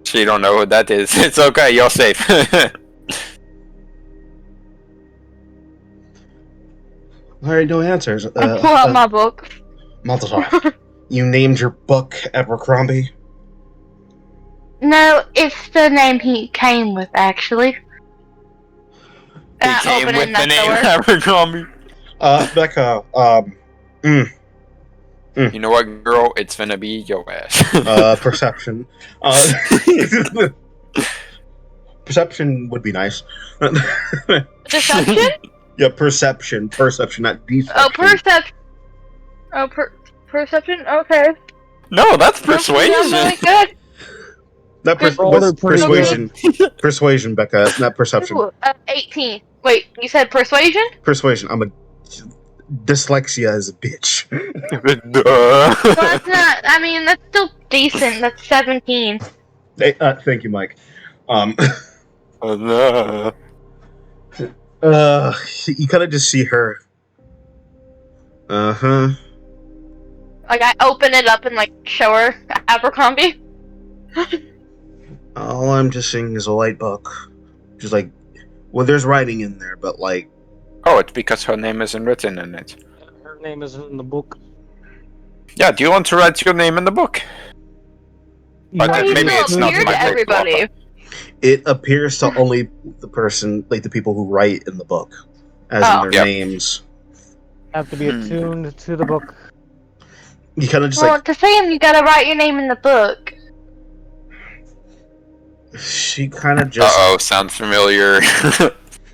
She don't know who that is. It's okay. You're safe. Alright, no answers. I pull out my book. Maltazar, you named your book Abercrombie? No, it's the name he came with, actually. He came with the name door. Abercrombie. Becca, You know what, girl? It's gonna be your ass. perception. Perception would be nice. Deception? Yeah, perception, not deception. Oh, perception. Oh, perception? Okay. No, that's That's persuasion. really good. Not Rolled pretty persuasion. Persuasion, Becca, not perception. Ooh, 18. Wait, you said persuasion? Persuasion. I'm a dyslexia is a bitch. Duh. Well, that's not. I mean, that's still decent. That's 17. Hey, thank you, Mike. No. You kind of just see her. Uh-huh. Like, I open it up and, like, show her Abercrombie. All I'm just seeing is a light book. Just like, well, there's writing in there, but like, Oh, it's because her name isn't written in it. Her name is in the book. Yeah, do you want to write your name in the book? But Why then do you maybe still it's not appear my to book, everybody? it appears to only the person, like the people who write in the book, as Oh. in their Yep. names. Have to be attuned to the book. You kind of just Well, to say him, you gotta write your name in the book. she kind of just, Uh-oh, sounds familiar.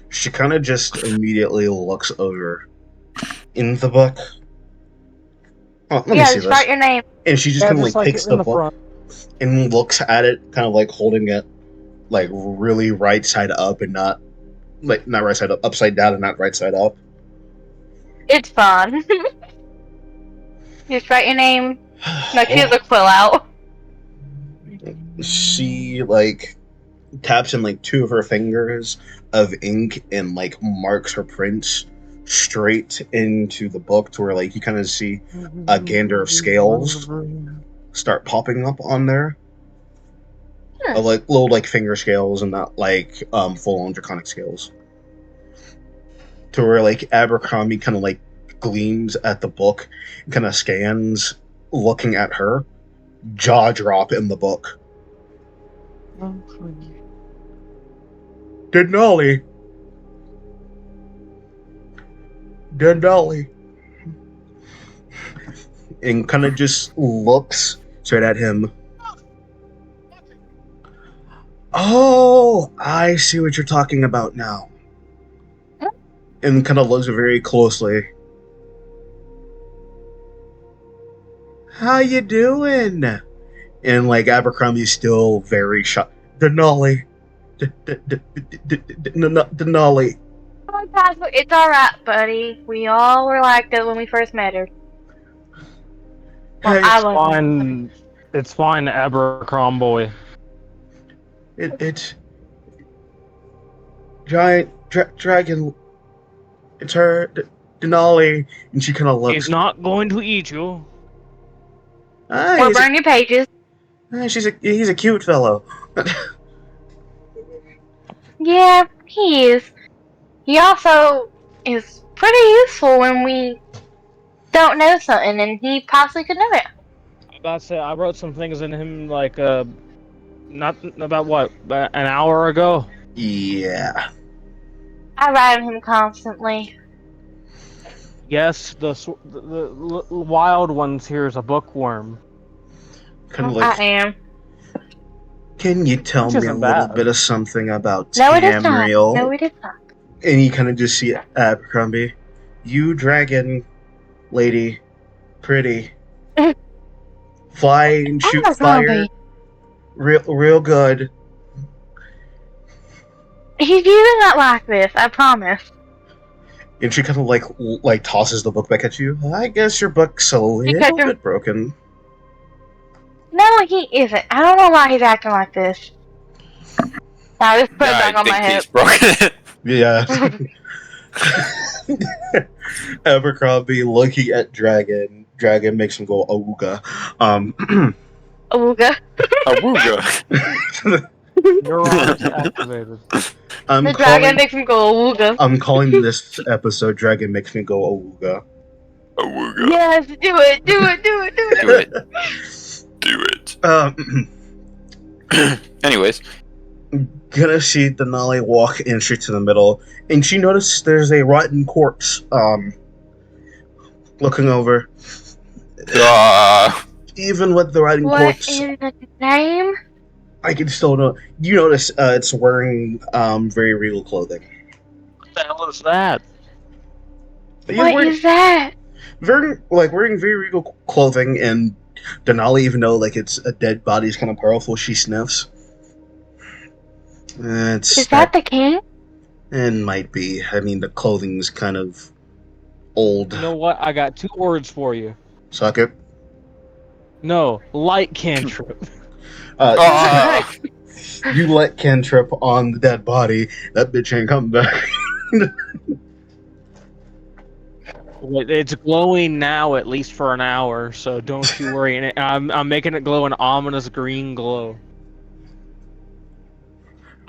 she kind of just immediately looks over in the book. Oh, let me Yeah, see just this. write your name. And she just Yeah, kind of just like like takes in the the book front. and looks at it, kind of like holding it like really right side up and not right side up, upside down and not right side up. It's fun. Just write your name. Like, she has a quill out. She like taps in like two of her fingers of ink and like marks her prints straight into the book to where like you kind of see a gander of scales start popping up on there. Like little like finger scales and not like full on draconic scales. To where like Abercrombie kind of like gleams at the book, kind of scans, looking at her, jaw drop in the book. Denali. And kind of just looks straight at him. Oh, I see what you're talking about now. And kind of looks very closely. How you doing? And like Abercrombie's still very shocked. Denali. Denali. It's alright, buddy. We all were like that when we first met her. Well, Hey, I It's wasn't. fine. It's fine, Abercrombie. it's giant dragon. It's her, Denali, and she kind of looks. He's not going to eat you. Or burn your pages. He's a cute fellow. Yeah, he is. He also is pretty useful when we don't know something, and he possibly could know it. I'm about to say, I wrote some things in him, like, not about what, an hour ago? Yeah. I write him constantly. Yes, the wild ones here is a bookworm. Kind of I like. am. Can you tell Which me a isn't little bad. bit of something about No, it is not. Tambriel? No, it is not. And you kind of just see Abercrombie. You dragon lady, pretty. Fly and shoot fire. Abercrombie. Real good. He's usually not like this, I promise. And she kind of like tosses the book back at you. I guess your book's a little Because bit broken. No, he isn't. I don't know why he's acting like this. Now, just put it back I on my think head. he's broken. Yeah. Abercrombie looking at Dragon. Dragon makes him go awooga. Ooga. Awooga. Neurons activated. The dragon makes him go ooga. I'm calling this episode Dragon Makes Me Go Awooga. Awooga. Yes, do it, do it, do it, do it. Do it. Do it. Anyways, Gonna see Denali walk in straight to the middle, and she noticed there's a rotten corpse. Looking over. Even with the rotten What corpse, is the name? I can still know. You notice it's wearing very regal clothing. What the hell is that? What is that? Wearing very regal clothing, and Denali, even though like it's a dead body, is kind of powerful. She sniffs. Is that the king? And might be. I mean, the clothing's kind of old. You know what? I got 2 words for you. Suck it. No, light cantrip. You let cantrip on the dead body. That bitch ain't coming back. It's glowing now, at least for an hour, so don't you worry. And I'm making it glow an ominous green glow.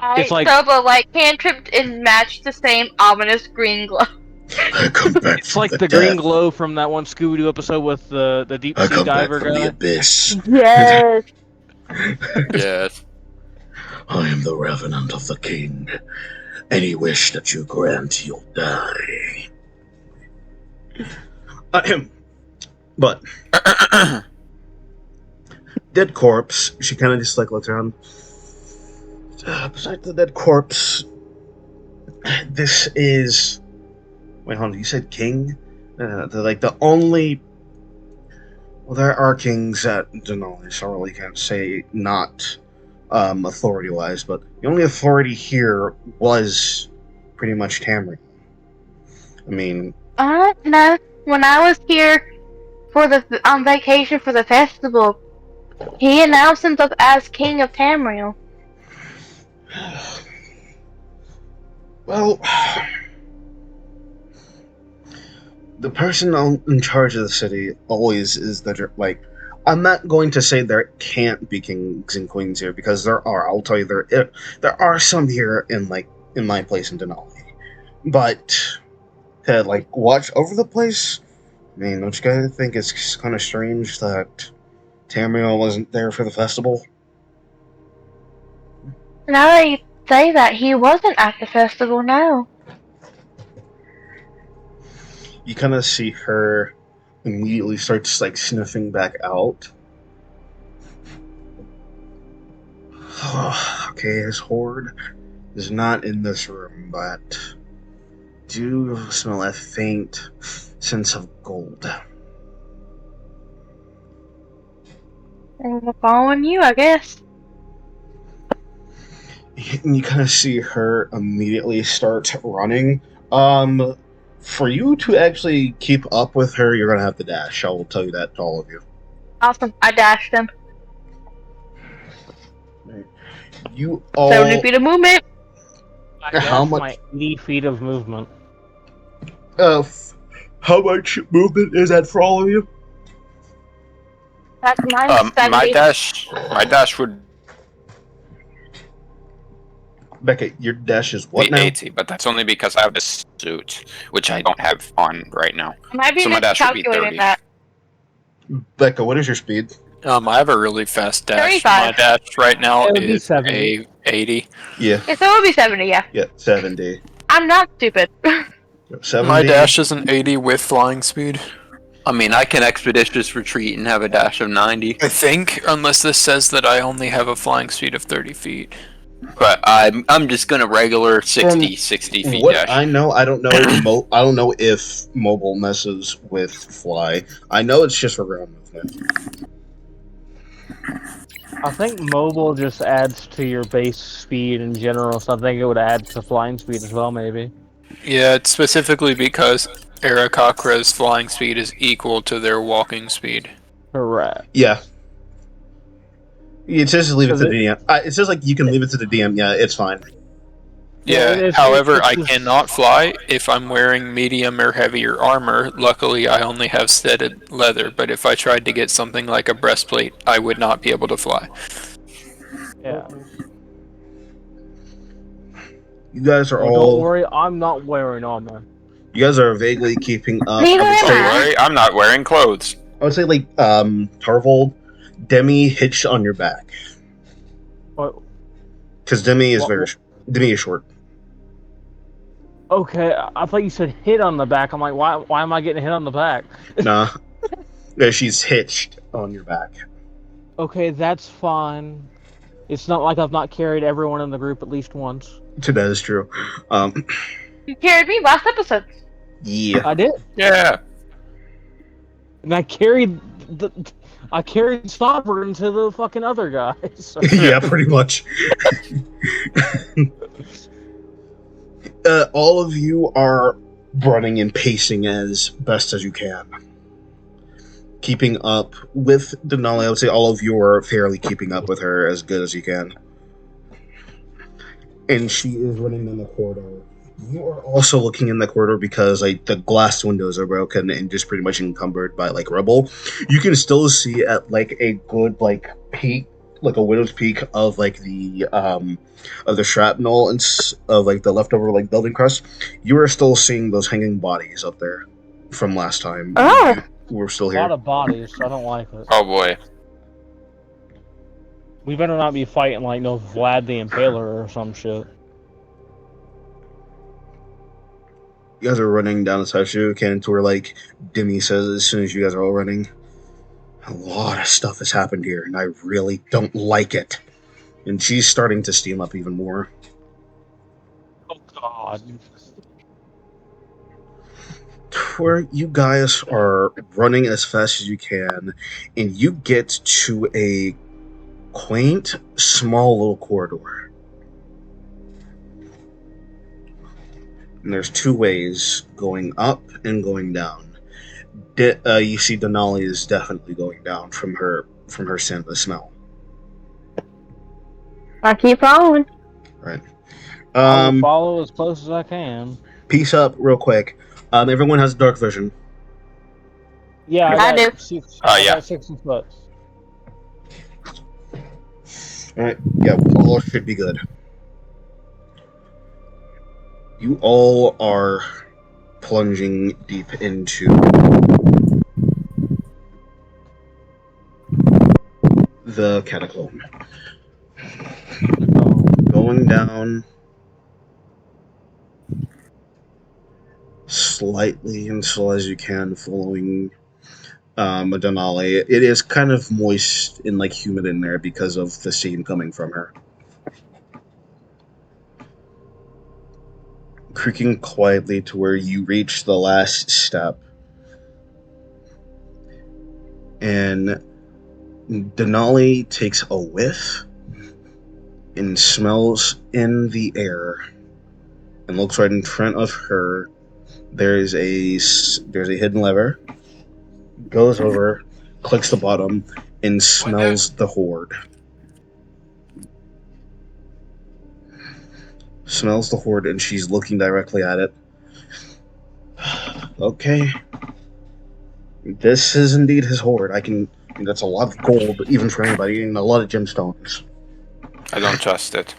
It's like so the light cantrip and match the same ominous green glow. I come back it's like the green glow from that one Scooby-Doo episode with the deep sea diver guy. The abyss. Yes. yes. I am the revenant of the king. Any wish that you grant, you'll die. But dead corpse. She kind of just like looks around. Besides the dead corpse, this is. Wait, hold on. You said king? They're like the only. Well, there are kings at Denali, so I really can't say not authority-wise, but the only authority here was pretty much Tambriel. I mean. No. When I was here on vacation for the festival, he announced himself as King of Tamriel. Well, the person in charge of the city always is the like. I'm not going to say there can't be kings and queens here because there are. I'll tell you there are some here in my place in Denali, but to like watch over the place. I mean, don't you guys think it's kind of strange that Tamriel wasn't there for the festival? Now that you say that, he wasn't at the festival, no. You kind of see her immediately starts like sniffing back out. Okay, his hoard is not in this room, but do smell a faint sense of gold. And we're following you, I guess. And you kind of see her immediately start running. For you to actually keep up with her, you're gonna have to dash. I will tell you that to all of you. Awesome. I dashed him. You all. 70 feet of movement. How much? My 80 feet of movement. How much movement is that for all of you? That's mine. My dash would Becca, your dash is what be now? 80, but that's only because I have this suit, which I don't have on right now. I might be So my dash would be 30. miscalculating that. Becca, what is your speed? I have a really fast dash. 35. My dash right now It would be is 70. 80. Yeah, Yeah, so it would be 70, yeah. 70. I'm not stupid. 70. My dash is an 80 with flying speed. I mean, I can expeditious retreat and have a dash of 90, I think, unless this says that I only have a flying speed of 30 feet. but I'm just gonna regular 60 feet What dash. I know, I don't know. I don't know if mobile messes with fly. I know it's just for ground movement. I think mobile just adds to your base speed in general, so I think it would add to flying speed as well, maybe. Yeah, it's specifically because Aarakocra's flying speed is equal to their walking speed. Correct. Yeah. It says leave it to the Does DM. It says like you can leave it to the DM. Yeah, it's fine. Yeah, it's- however, it's I just- cannot fly if I'm wearing medium or heavier armor. Luckily, I only have studded leather, but if I tried to get something like a breastplate, I would not be able to fly. Yeah. You guys are Well, all. don't worry, I'm not wearing armor. You guys are vaguely keeping up. Neither I would am say, Don't worry, I'm not wearing clothes. Tarvold, Demi hitched on your back. What? Because Demi is What- Demi is short. Okay, I thought you said hit on the back. I'm like, why am I getting hit on the back? Nah. Yeah, she's hitched on your back. Okay, that's fine. It's not like I've not carried everyone in the group at least once. That is true. You carried me last episode. Yeah. I did, Yeah. and I carried Sovereign to the fucking other guys. Yeah, pretty much. All of you are running and pacing as best as you can. Keeping up with Denali. I would say all of you are fairly keeping up with her as good as you can. And she is running in the corridor. You are also looking in the corridor because like the glass windows are broken and just pretty much encumbered by like rubble. You can still see at like a good like peak, like a widow's peak of like the shrapnel and of like the leftover like building crust. You are still seeing those hanging bodies up there from last time. Oh. We're still A here. lot of bodies. I don't like it. Oh boy. We better not be fighting like no Vlad the Impaler or some shit. You guys are running down the statue, Cannon, to where like Demi says as soon as you guys are all running, a lot of stuff has happened here, and I really don't like it. And she's starting to steam up even more. Oh God. Where you guys are running as fast as you can, and you get to a quaint, small little corridor. And there's two ways, going up and going down. You see Denali is definitely going down from her scent of smell. I keep following. Right. I'll follow as close as I can. Peace up real quick. Everyone has dark vision. Yeah, I do. I Yeah. got 60 foot. Alright, yeah, all should be good. You all are plunging deep into the catacomb. Going down slightly and slow as you can, following Denali. It is kind of moist and like humid in there because of the steam coming from her. Creaking quietly to where you reach the last step. And Denali takes a whiff and smells in the air and looks right in front of her. There's a hidden lever. Goes over, clicks the bottom, and smells the horde. Smells the horde, and she's looking directly at it. Okay. This is indeed his horde. That's a lot of gold, even for anybody, and a lot of gemstones. I don't trust it.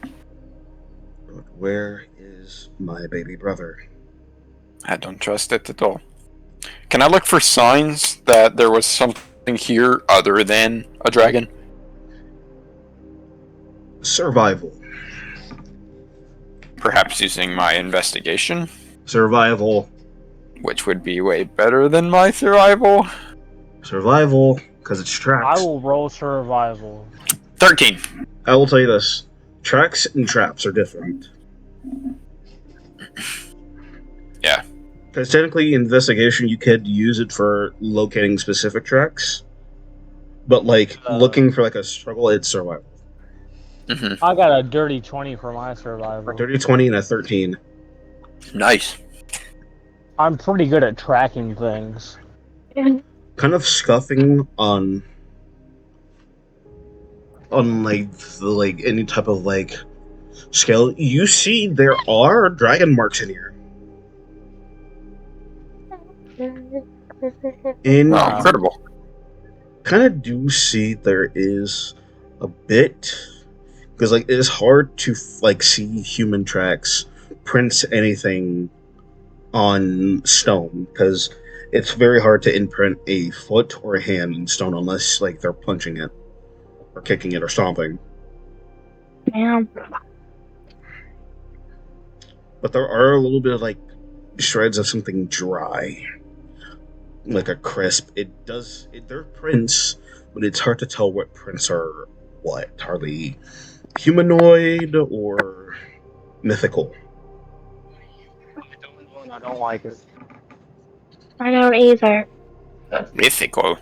But where is my baby brother? I don't trust it at all. Can I look for signs that there was something here other than a dragon? Survival. Perhaps using my investigation, Survival. which would be way better than my survival. Survival, because it's tracks. I will roll survival. 13. I will tell you this. Tracks and traps are different. Yeah. Because technically, investigation, you could use it for locating specific tracks. But, looking for, a struggle, it's survival. Mm-hmm. I got a dirty 20 for my survival. A dirty 20 and a 13. Nice. I'm pretty good at tracking things. Kind of scuffing on any type of, scale. You see there are dragon marks in here. In Oh, incredible. kind of do see there is a bit, because it is hard to see human tracks, prints, anything on stone, because it's very hard to imprint a foot or a hand in stone unless they're punching it or kicking it or stomping. Damn. But there are a little bit of like shreds of something dry, like a crisp. They're prints, but it's hard to tell what prints are what. Are they humanoid or mythical? I don't like it. I don't either. Mythical.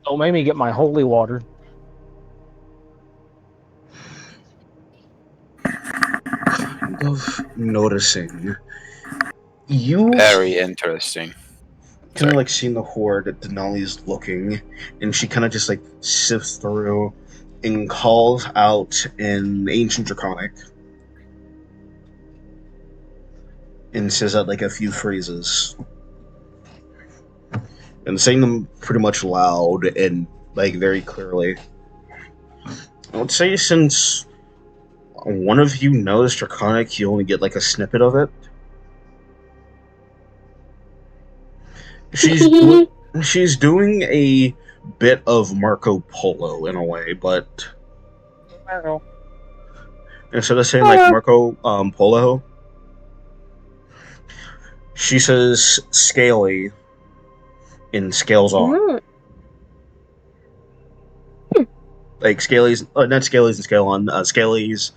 Don't make me get my holy water. Kind of noticing. You Very interesting. kind of like seeing the horde that Denali's looking, and she kind of just like sifts through and calls out in ancient Draconic and says out like a few phrases and saying them pretty much loud and like very clearly. I would say since one of you knows Draconic, you only get like a snippet of it. She's doing a bit of Marco Polo in a way, but instead of saying like Marco Polo, she says scaly and scales on. Like scalies, not scalies and scale on, scalies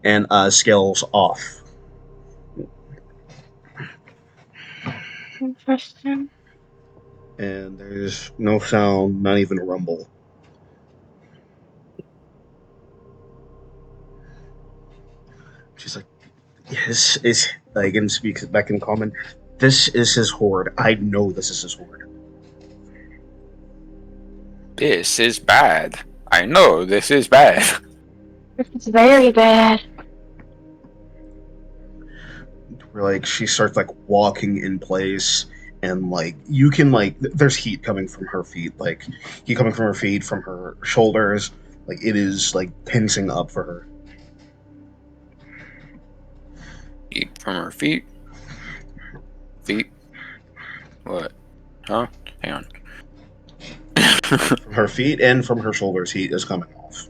and scales off. Interesting. And there's no sound, not even a rumble. She's like, yes, is like, and speaks back in common. This is his horde. I know this is his horde. This is bad. I know this is bad. It's very bad. Where like she starts like walking in place, and like you can like there's heat coming from her feet, like heat coming from her feet, from her shoulders. Like it is like pincing up for her. Feet from her feet. Feet. What? Huh? Hang on. From her feet and from her shoulders, heat is coming off.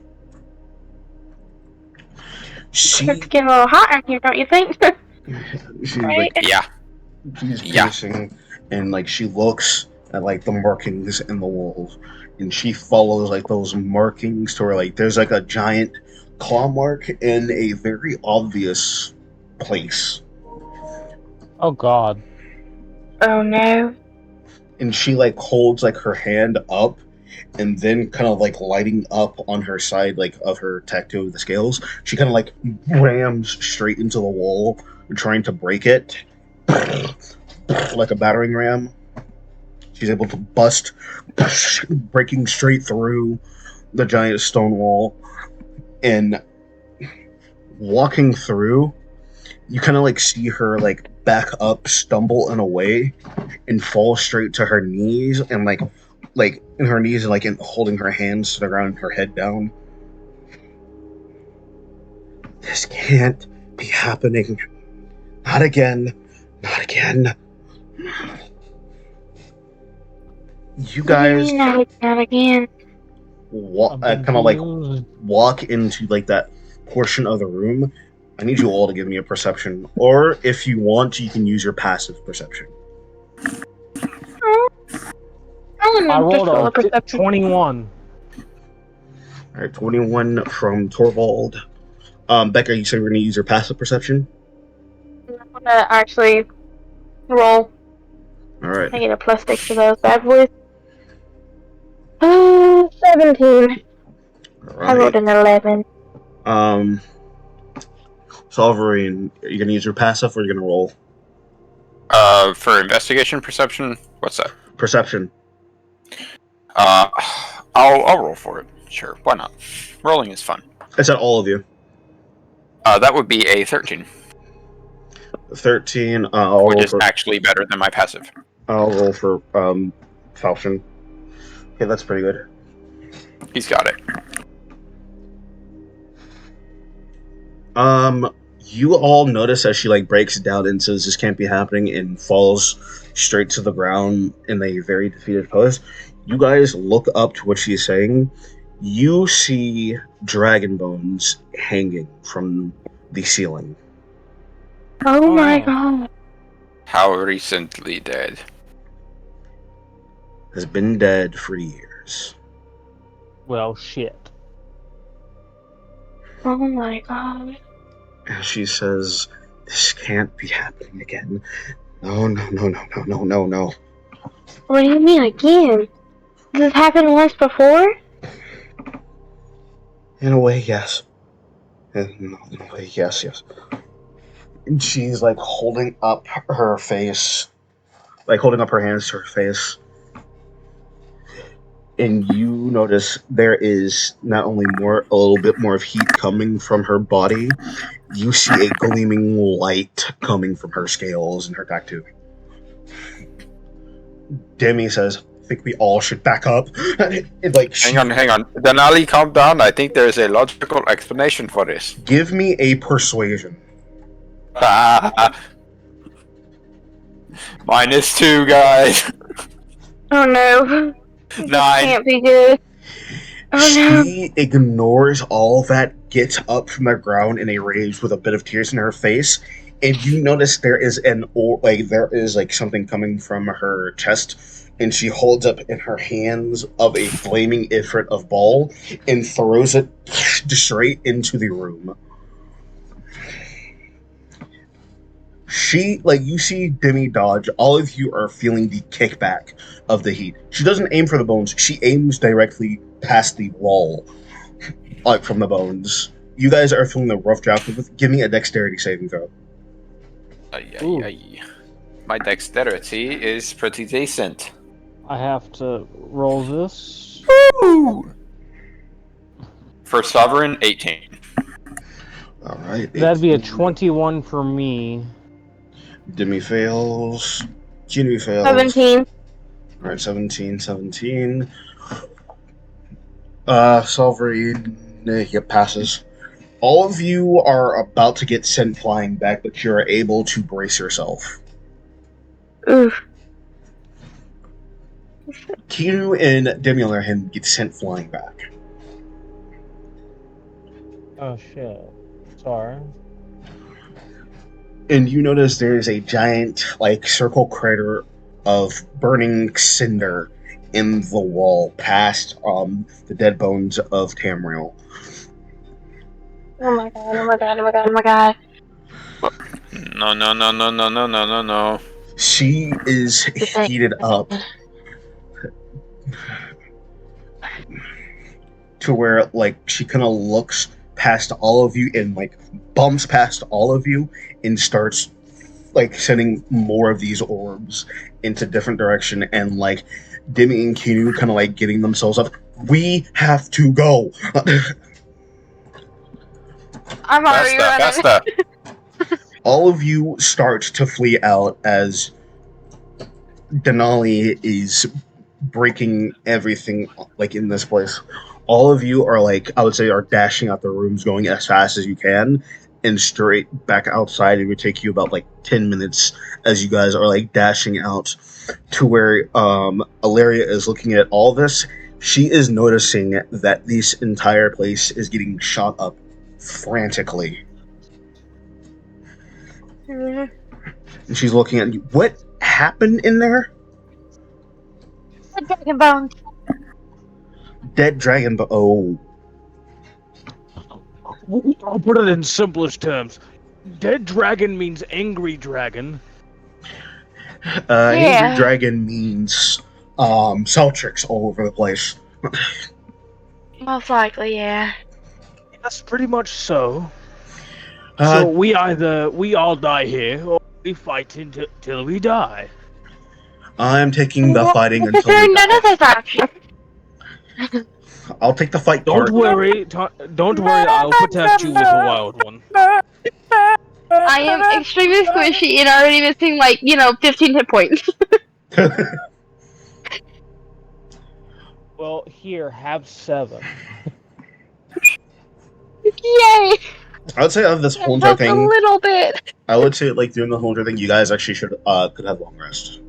It's getting a little hot in here, don't you think? She's Right? like, Yeah. she's Yeah. pacing, and like she looks at like the markings in the walls, and she follows like those markings to where like there's like a giant claw mark in a very obvious place. Oh God. Oh no. And she like holds like her hand up, and then kind of like lighting up on her side like of her tattoo of the scales, she kind of like rams straight into the wall, trying to break it like a battering ram. She's able to bust, breaking straight through the giant stone wall, and walking through, you kind of like see her like back up, stumble in a way, and fall straight to her knees, and like in her knees and like in holding her hands to the ground, her head down. This can't be happening. Not again. Not again. You guys Not again. kind of like walk into like that portion of the room. I need you all to give me a perception, or if you want, you can use your passive perception. I rolled roll a perception. 21. All right, 21 from Torvald. Becca, you said we're going to use your passive perception? I'm gonna actually roll. All right. I get a +6 to those bad boys. 17. All I rolled right. an 11. Solverine, are you going to use your passive or are you going to roll? For investigation perception, what's that? Perception. I'll roll for it. Sure, why not? Rolling is fun. I said all of you. That would be a 13, 13. I'll which roll is for. actually better than my passive. I'll roll for Falchion. Okay, that's pretty good. He's got it. You all notice as she like breaks down and says this can't be happening and falls straight to the ground in a very defeated pose. You guys look up to what she's saying, You see dragon bones hanging from the ceiling. Oh my wow. god. How recently dead? Has been dead for years. Well, shit. Oh my god. And she says, "This can't be happening again. No, no, no, no, no, no, no, no." What do you mean again? This happened once before? In a way, yes. In a way, yes, yes. And she's like holding up her face, like holding up her hands to her face. And you notice there is not only a little bit more of heat coming from her body, you see a gleaming light coming from her scales and her tattoo. Demi says, "I think we all should back up." Hang on. Denali, calm down. I think there is a logical explanation for this. Give me a persuasion. -2, guys. Oh no. This 9. can't be good. Oh no. She ignores all that, gets up from the ground in a rage with a bit of tears in her face, and you notice there is something coming from her chest, and she holds up in her hands of a flaming ifrit of ball and throws it straight into the room. You see Demi dodge. All of you are feeling the kickback of the heat. She doesn't aim for the bones. She aims directly past the wall, from the bones. You guys are feeling the rough draft of it. Give me a dexterity saving throw. My dexterity is pretty decent. I have to roll this. For Sovereign, 18. All right. That'd be a 21 for me. Demi fails. Ginny fails. 17. All right, 17. Solvereign, passes. All of you are about to get sent flying back, but you're able to brace yourself. Oof. Kinu and Demi, on their hand, get sent flying back. Oh shit. Sorry. And you notice there's a giant, circle crater of burning cinder in the wall past the dead bones of Tambriel. Oh my god, oh my god, oh my god, oh my god. No. She is heated up to where, she kind of looks past all of you and, bumps past all of you and starts, sending more of these orbs into different direction, and, Demi and Kinu kind of, getting themselves up. We have to go! I'm already running. Faster. All of you start to flee out as Denali is breaking everything, in this place. All of you are, I would say, are dashing out the rooms, going as fast as you can, and straight back outside. It would take you about, 10 minutes as you guys are, dashing out to where Ilaria is looking at all this. She is noticing that this entire place is getting shot up frantically. And she's looking at you. What happened in there? The dragon bones. Dead dragon, oh. I'll put it in simplest terms. Dead dragon means angry dragon. Angry dragon means cell tricks all over the place. Most likely, yeah. That's pretty much so. So we all die here, or we fight till we die. I'm taking the fighting until There are we none die. of those options. I'll take the fight Don't part. worry, I'll protect you with a wild one. I am extremely squishy and already missing 15 hit points. Well, here, have 7. Yay! I would say of this whole That's entire a thing, little bit. I would say doing the whole entire thing, you guys actually could have long rest.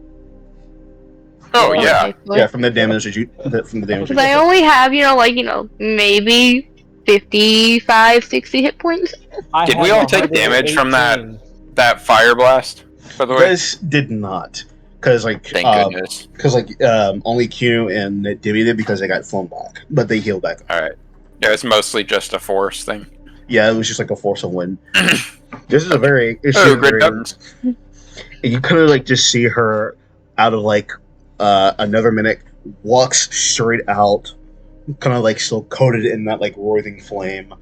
Oh Well, yeah. Yeah, from the damage that you from the damage. Because I only have, maybe 55, 60 hit points. I Did have we all take damage from 118. that fire blast? By the You way, guys did not, because thank goodness. only Q and Dimmy did because they got flown back, but they healed back. All right. Yeah, it's mostly just a force thing. Yeah, it was just like a force of wind. This is a very great guns. you kind of like just see her out of like another minute, walks straight out, kind of like still coated in that like roaring flame,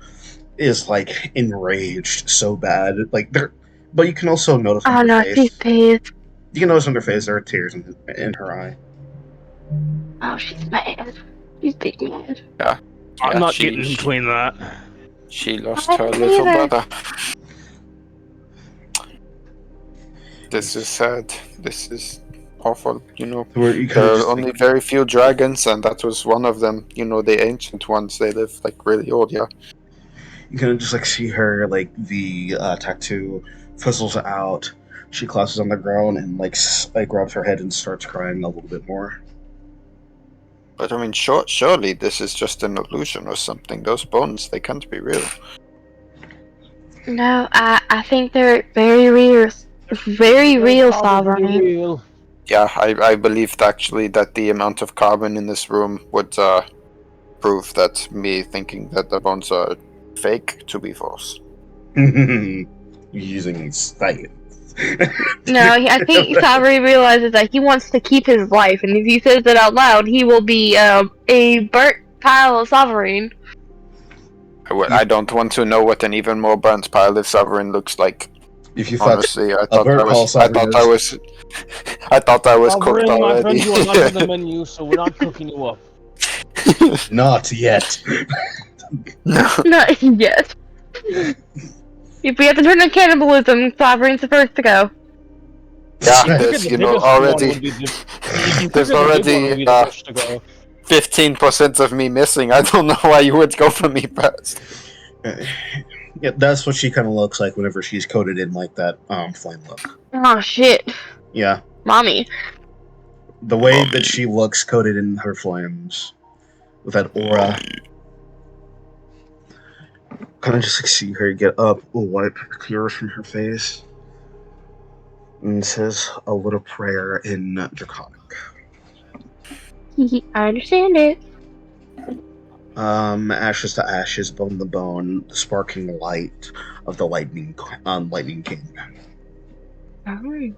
is like enraged so bad, like there. But you can also notice on Oh her no, face. she's pissed. You can notice on her face there are tears in her eye. Oh, she's mad. She's big mad. I'm not getting in between that. She lost I her don't little either. brother. This is sad. This is awful. Where you kind There of are just only think, very few dragons, and that was one of them. The ancient ones. They live like really old. Yeah. you kind of just like see her like the tattoo fizzles out. She collapses on the ground and like grabs her head and starts crying a little bit more. But I mean, surely this is just an illusion or something. Those bones, they can't be real. No, I think they're very real. Very real, Sovereign. Real. Yeah, I believed actually that the amount of carbon in this room would prove that me thinking that the bones are fake to be false. Using science. No, I think Sovereign realizes that he wants to keep his life, and if he says it out loud, he will be a burnt pile of Sovereign. I don't want to know what an even more burnt pile of Sovereign looks like. If you thought Honestly, I thought burnt I pile of was. I Sovereign thought I was. I thought I was cooked Sovereign, my friend, already. you are not on the menu, so we're not cooking you up. not yet. Not yet. If we have to turn to cannibalism, Sovereign's the first to go. Yeah, You there's figured the biggest one already. would be the- There's you figured the big one would already be the first to go. 15% of me missing. I don't know why you would go for me first. Yeah, that's what she kind of looks like whenever she's coated in like that flame look. Oh shit, Yeah, mommy. the way that she looks coated in her flames, with that aura. Kind of just like see her get up, wipe tears from her face, and says a little prayer in Draconic. I understand it. Ashes to ashes, bone to bone, the sparking light of the lightning king. Oh.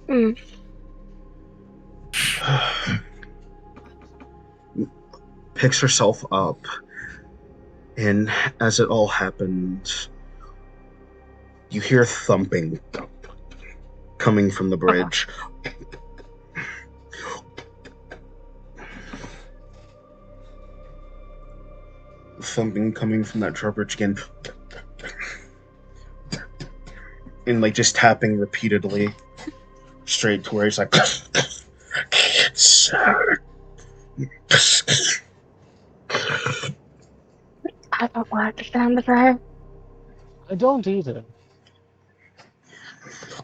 Mm. Picks herself up, and as it all happens, you hear thumping coming from the bridge. Thumping coming from that drawbridge again. And like just tapping repeatedly straight to where he's like, sir. I don't like the sound of her. I don't either.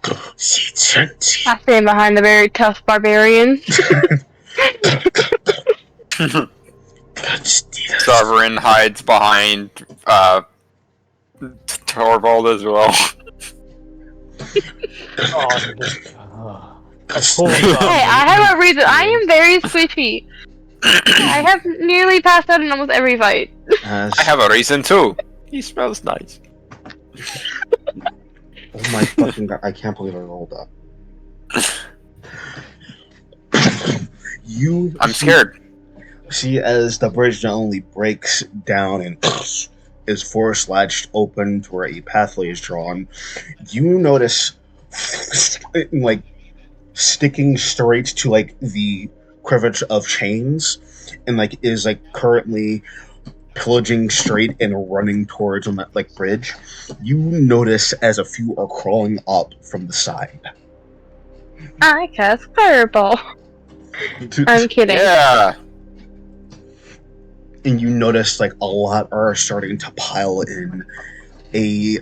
I stand behind the very tough barbarian. Sovereign hides behind Torvald as well. Hey, I have a reason. I am very squishy. I have nearly passed out in almost every fight. I have a reason too. He smells nice. Oh my fucking god, I can't believe I rolled that. I'm scared. See, as the bridge not only breaks down and is force latched open to where a pathway is drawn, you notice like sticking straight to like the crevice of chains and like is like currently pillaging straight and running towards on that like bridge. You notice as a few are crawling up from the side. I cast fireball. I'm kidding. Yeah. And you notice like a lot are starting to pile in. A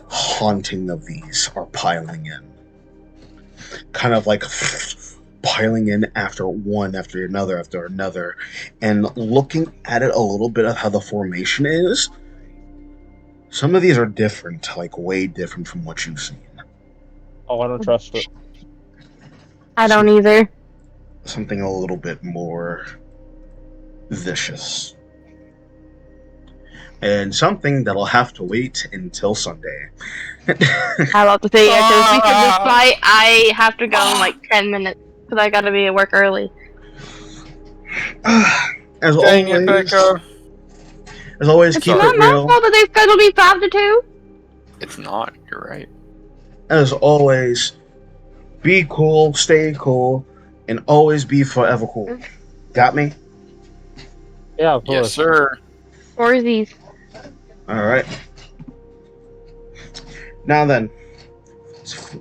haunting of these are piling in. kind of like piling in after one after another, and looking at it a little bit of how the formation is. Some of these are different, like way different from what you've seen. Oh, I don't trust it. I don't either. Something a little bit more vicious. And something that'll have to wait until Sunday. I love to say, yeah, because because this fight, I have to go in like 10 minutes because I gotta be at work early. As Dang always, it, Becca. as always, It's keep not it my real. fault that they scheduled me 5 to 2. It's not. You're right. As always, be cool, stay cool, and always be forever cool. Got me? Yeah, of course. Yes, sir. Or is these? Alright. Now then,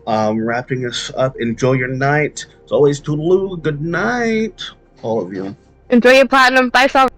wrapping us up. Enjoy your night. As always, toodaloo. Good night, all of you. Enjoy your platinum 5 star.